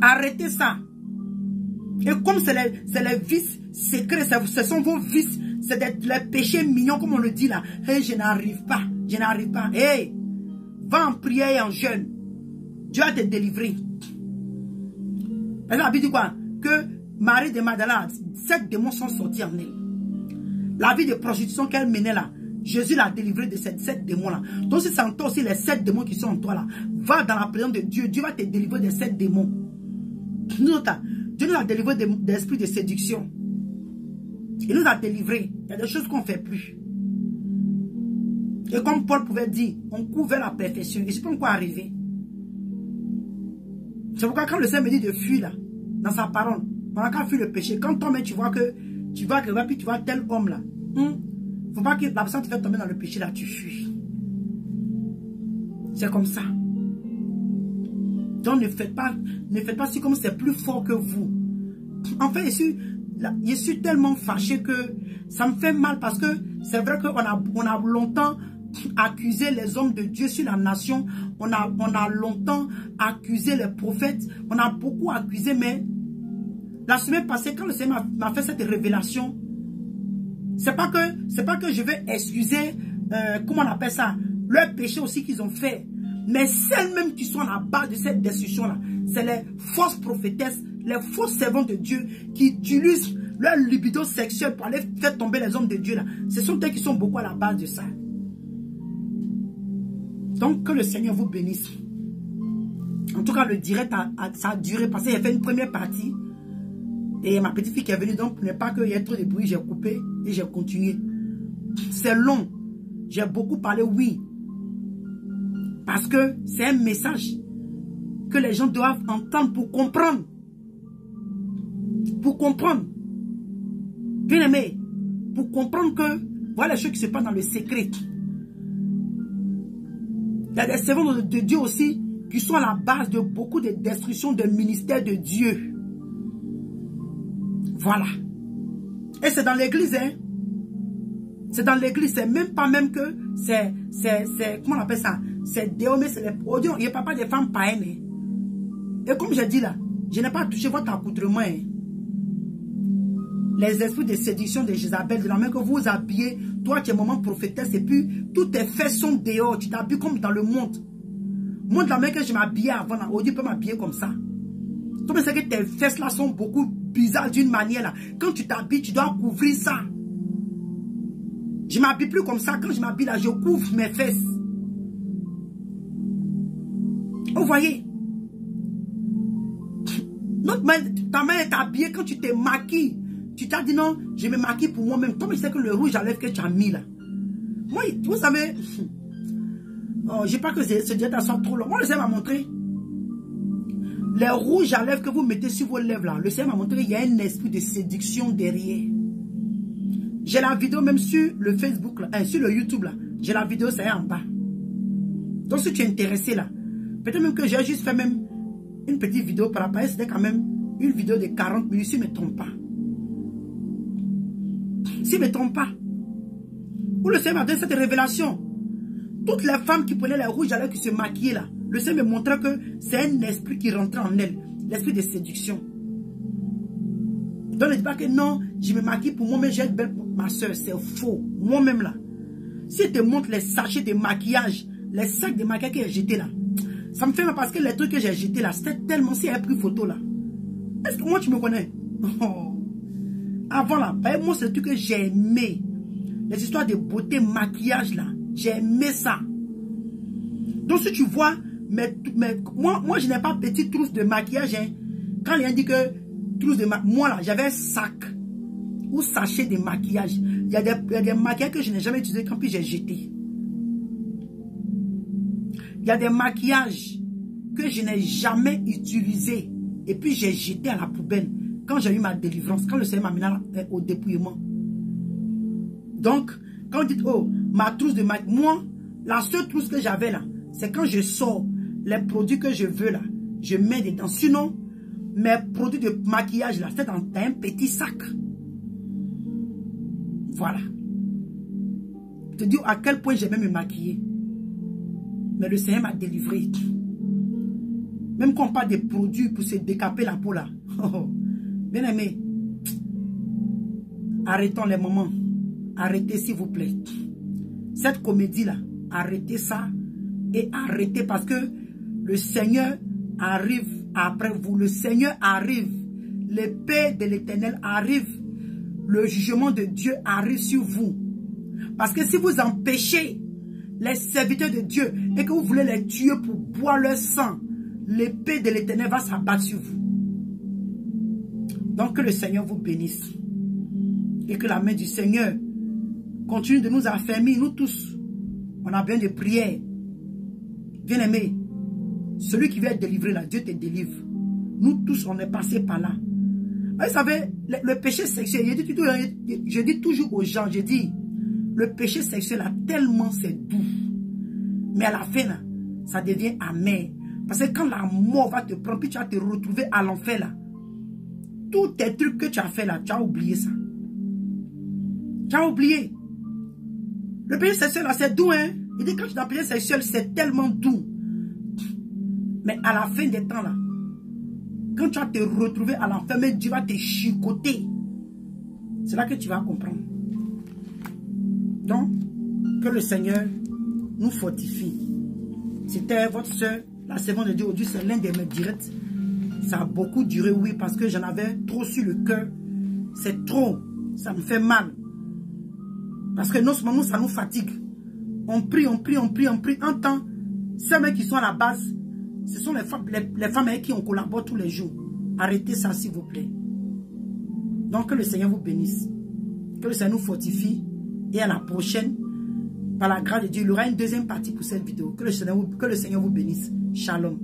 Arrêtez ça. Et comme c'est les vices secrets, ce sont vos vices, c'est les péchés mignons, comme on le dit là. Hey, je n'arrive pas. Je n'arrive pas. Hey, va en prière et en jeûne. Dieu va te délivrer. La Bible dit quoi? Que Marie de Magdala, 7 démons sont sortis en elle. La vie de prostitution qu'elle menait là, Jésus l'a délivré de ces 7 démons-là. Donc si c'est en toi aussi les 7 démons qui sont en toi là, va dans la présence de Dieu. Dieu va te délivrer de 7 démons. Dieu nous a délivré d'esprit de séduction. Il nous a délivrés. Il y a des choses qu'on ne fait plus. Et comme Paul pouvait dire, on court vers la perfection. Et je ne sais pas encore arriver. C'est pourquoi quand le Seigneur me dit de fuir là, dans sa parole, pendant qu'à fuir le péché, quand toi-même tu vois que tu vas puis tu vois tel homme là, faut pas que la personne te fait tomber dans le péché là, tu fuis. C'est comme ça. Donc ne faites pas si comme c'est plus fort que vous. En fait, je suis tellement fâché que Ça me fait mal parce que c'est vrai qu'on a longtemps accusé les hommes de Dieu sur la nation. On a longtemps accusé les prophètes. On a beaucoup accusé, mais la semaine passée, quand le Seigneur m'a fait cette révélation, c'est pas que je vais excuser, comment on appelle ça, leurs péchés aussi qu'ils ont fait. Mais celles-mêmes qui sont à la base de cette destruction-là, c'est les fausses prophétesses, les faux servants de Dieu qui utilisent leur libido sexuel pour aller faire tomber les hommes de Dieu là. Ce sont eux qui sont beaucoup à la base de ça. Donc que le Seigneur vous bénisse. En tout cas, le direct, ça a duré parce qu'il y avait une première partie. Et ma petite fille qui est venue, donc pour ne pas qu'il y ait trop de bruit, j'ai coupé et j'ai continué. C'est long. J'ai beaucoup parlé, oui. Parce que c'est un message que les gens doivent entendre pour comprendre. Pour comprendre. Bien aimé. Pour comprendre que voilà les choses qui se passent dans le secret. Il y a des servants de Dieu aussi qui sont à la base de beaucoup de destructions de ministères de Dieu. Voilà. Et c'est dans l'église, hein. C'est dans l'église, c'est même pas même que c'est comment on appelle ça? C'est déhomé, c'est les audios. Il n'y a pas des femmes païennes. Hein. Et comme j'ai dit là, je n'ai pas touché votre accoutrement. Hein. Les esprits de séduction de Jézabel, de la main que vous habillez, toi tu es maman prophétesse et puis tous tes fesses sont dehors, tu t'habilles comme dans le monde. Moi de la main que je m'habillais avant, là, aujourd'hui peut m'habiller comme ça. Toi mais c'est que tes fesses là sont beaucoup bizarres d'une manière là. Quand tu t'habilles, tu dois couvrir ça. Je ne m'habille plus comme ça. Quand je m'habille là, je couvre mes fesses. Vous voyez? Ta main est habillée quand tu te maquilles. Tu t'as dit non, je me maquille pour moi-même. Toi, mais c'est que le rouge à lèvres que tu as mis là. Moi, vous savez, oh, je n'ai pas que ce diète soit trop long. Moi, le Seigneur m'a montré. Les rouges à lèvres que vous mettez sur vos lèvres là, le Seigneur m'a montré qu'il y a un esprit de séduction derrière. J'ai la vidéo même sur le Facebook, là, sur le YouTube là. J'ai la vidéo, c'est en bas. Donc si tu es intéressé là, peut-être même que j'ai juste fait même une petite vidéo par rapport à ça, c'était quand même une vidéo de 40 minutes, si je ne me trompe pas. Si je ne me trompe pas. Où le Seigneur m'a donné cette révélation. Toutes les femmes qui prenaient les rouges à lèvres, qui se maquillaient là, le Seigneur me montrait que c'est un esprit qui rentrait en elles. L'esprit de séduction. Donc ne dis pas que non, je me maquille pour moi, mais j'ai être belle pour ma soeur. C'est faux. Moi-même là. Si je te montre les sachets de maquillage, les sacs de maquillage que j'ai jetés là, ça me fait mal parce que les trucs que j'ai jetés là, c'était tellement si j'avais pris photo là. Est-ce que moi tu me connais? Oh. Avant là, moi c'est le truc que j'ai aimé. Les histoires de beauté, maquillage là, j'ai aimé ça. Donc si tu vois, moi je n'ai pas petite trousse de maquillage. Hein. Quand il a dit que trousse de maquillage, moi là, j'avais un sac ou sachet de maquillage. Il y a des maquillages que je n'ai jamais utilisés quand puis j'ai jeté. Il y a des maquillages que je n'ai jamais utilisés et puis j'ai jeté à la poubelle quand j'ai eu ma délivrance, quand le Seigneur m'a mené au dépouillement. Donc, quand vous dites, oh, ma trousse de maquillage, moi, la seule trousse que j'avais là, c'est quand je sors les produits que je veux là, je mets dedans. Sinon, mes produits de maquillage là, c'est dans un petit sac. Voilà. Je te dis à quel point j'aimais me maquiller. Mais le Seigneur m'a délivré. Même quand on parle des produits pour se décaper la peau là. Bien aimé. Arrêtons les moments. Arrêtez s'il vous plaît. Cette comédie là, arrêtez ça. Et arrêtez parce que le Seigneur arrive après vous. Le Seigneur arrive. L'épée de l'Éternel arrive. Le jugement de Dieu arrive sur vous. Parce que si vous empêchez les serviteurs de Dieu et que vous voulez les tuer pour boire leur sang, l'épée de l'Éternel va s'abattre sur vous. Donc que le Seigneur vous bénisse. Et que la main du Seigneur continue de nous affermir, nous tous. On a besoin de prière. Bien-aimé, celui qui veut être délivré là, Dieu te délivre. Nous tous, on est passé par là. Vous savez, le péché sexuel, je dis toujours aux gens, je dis, le péché sexuel là, tellement c'est doux. Mais à la fin là, ça devient amer. Parce que quand la mort va te prendre, puis tu vas te retrouver à l'enfer là. Tous tes trucs que tu as fait là, tu as oublié ça. Tu as oublié. Le péché sexuel, là, c'est doux, hein. Il dit, quand tu as péché sexuel, c'est tellement doux. Mais à la fin des temps, là, quand tu vas te retrouver à l'enfer, Dieu va te chicoter. C'est là que tu vas comprendre. Donc, que le Seigneur nous fortifie. C'était votre soeur, la servante de Dieu. Aujourd'hui, c'est l'un des mes directs. Ça a beaucoup duré, oui, parce que j'en avais trop sur le cœur. C'est trop. Ça me fait mal. Parce que non seulement ça nous fatigue. On prie, on prie, on prie, on prie. En temps, ceux mecs qui sont à la base, ce sont les femmes avec qui on collabore tous les jours. Arrêtez ça, s'il vous plaît. Donc, que le Seigneur vous bénisse. Que le Seigneur nous fortifie. Et à la prochaine, par la grâce de Dieu, il y aura une deuxième partie pour cette vidéo. Que le Seigneur vous bénisse. Shalom.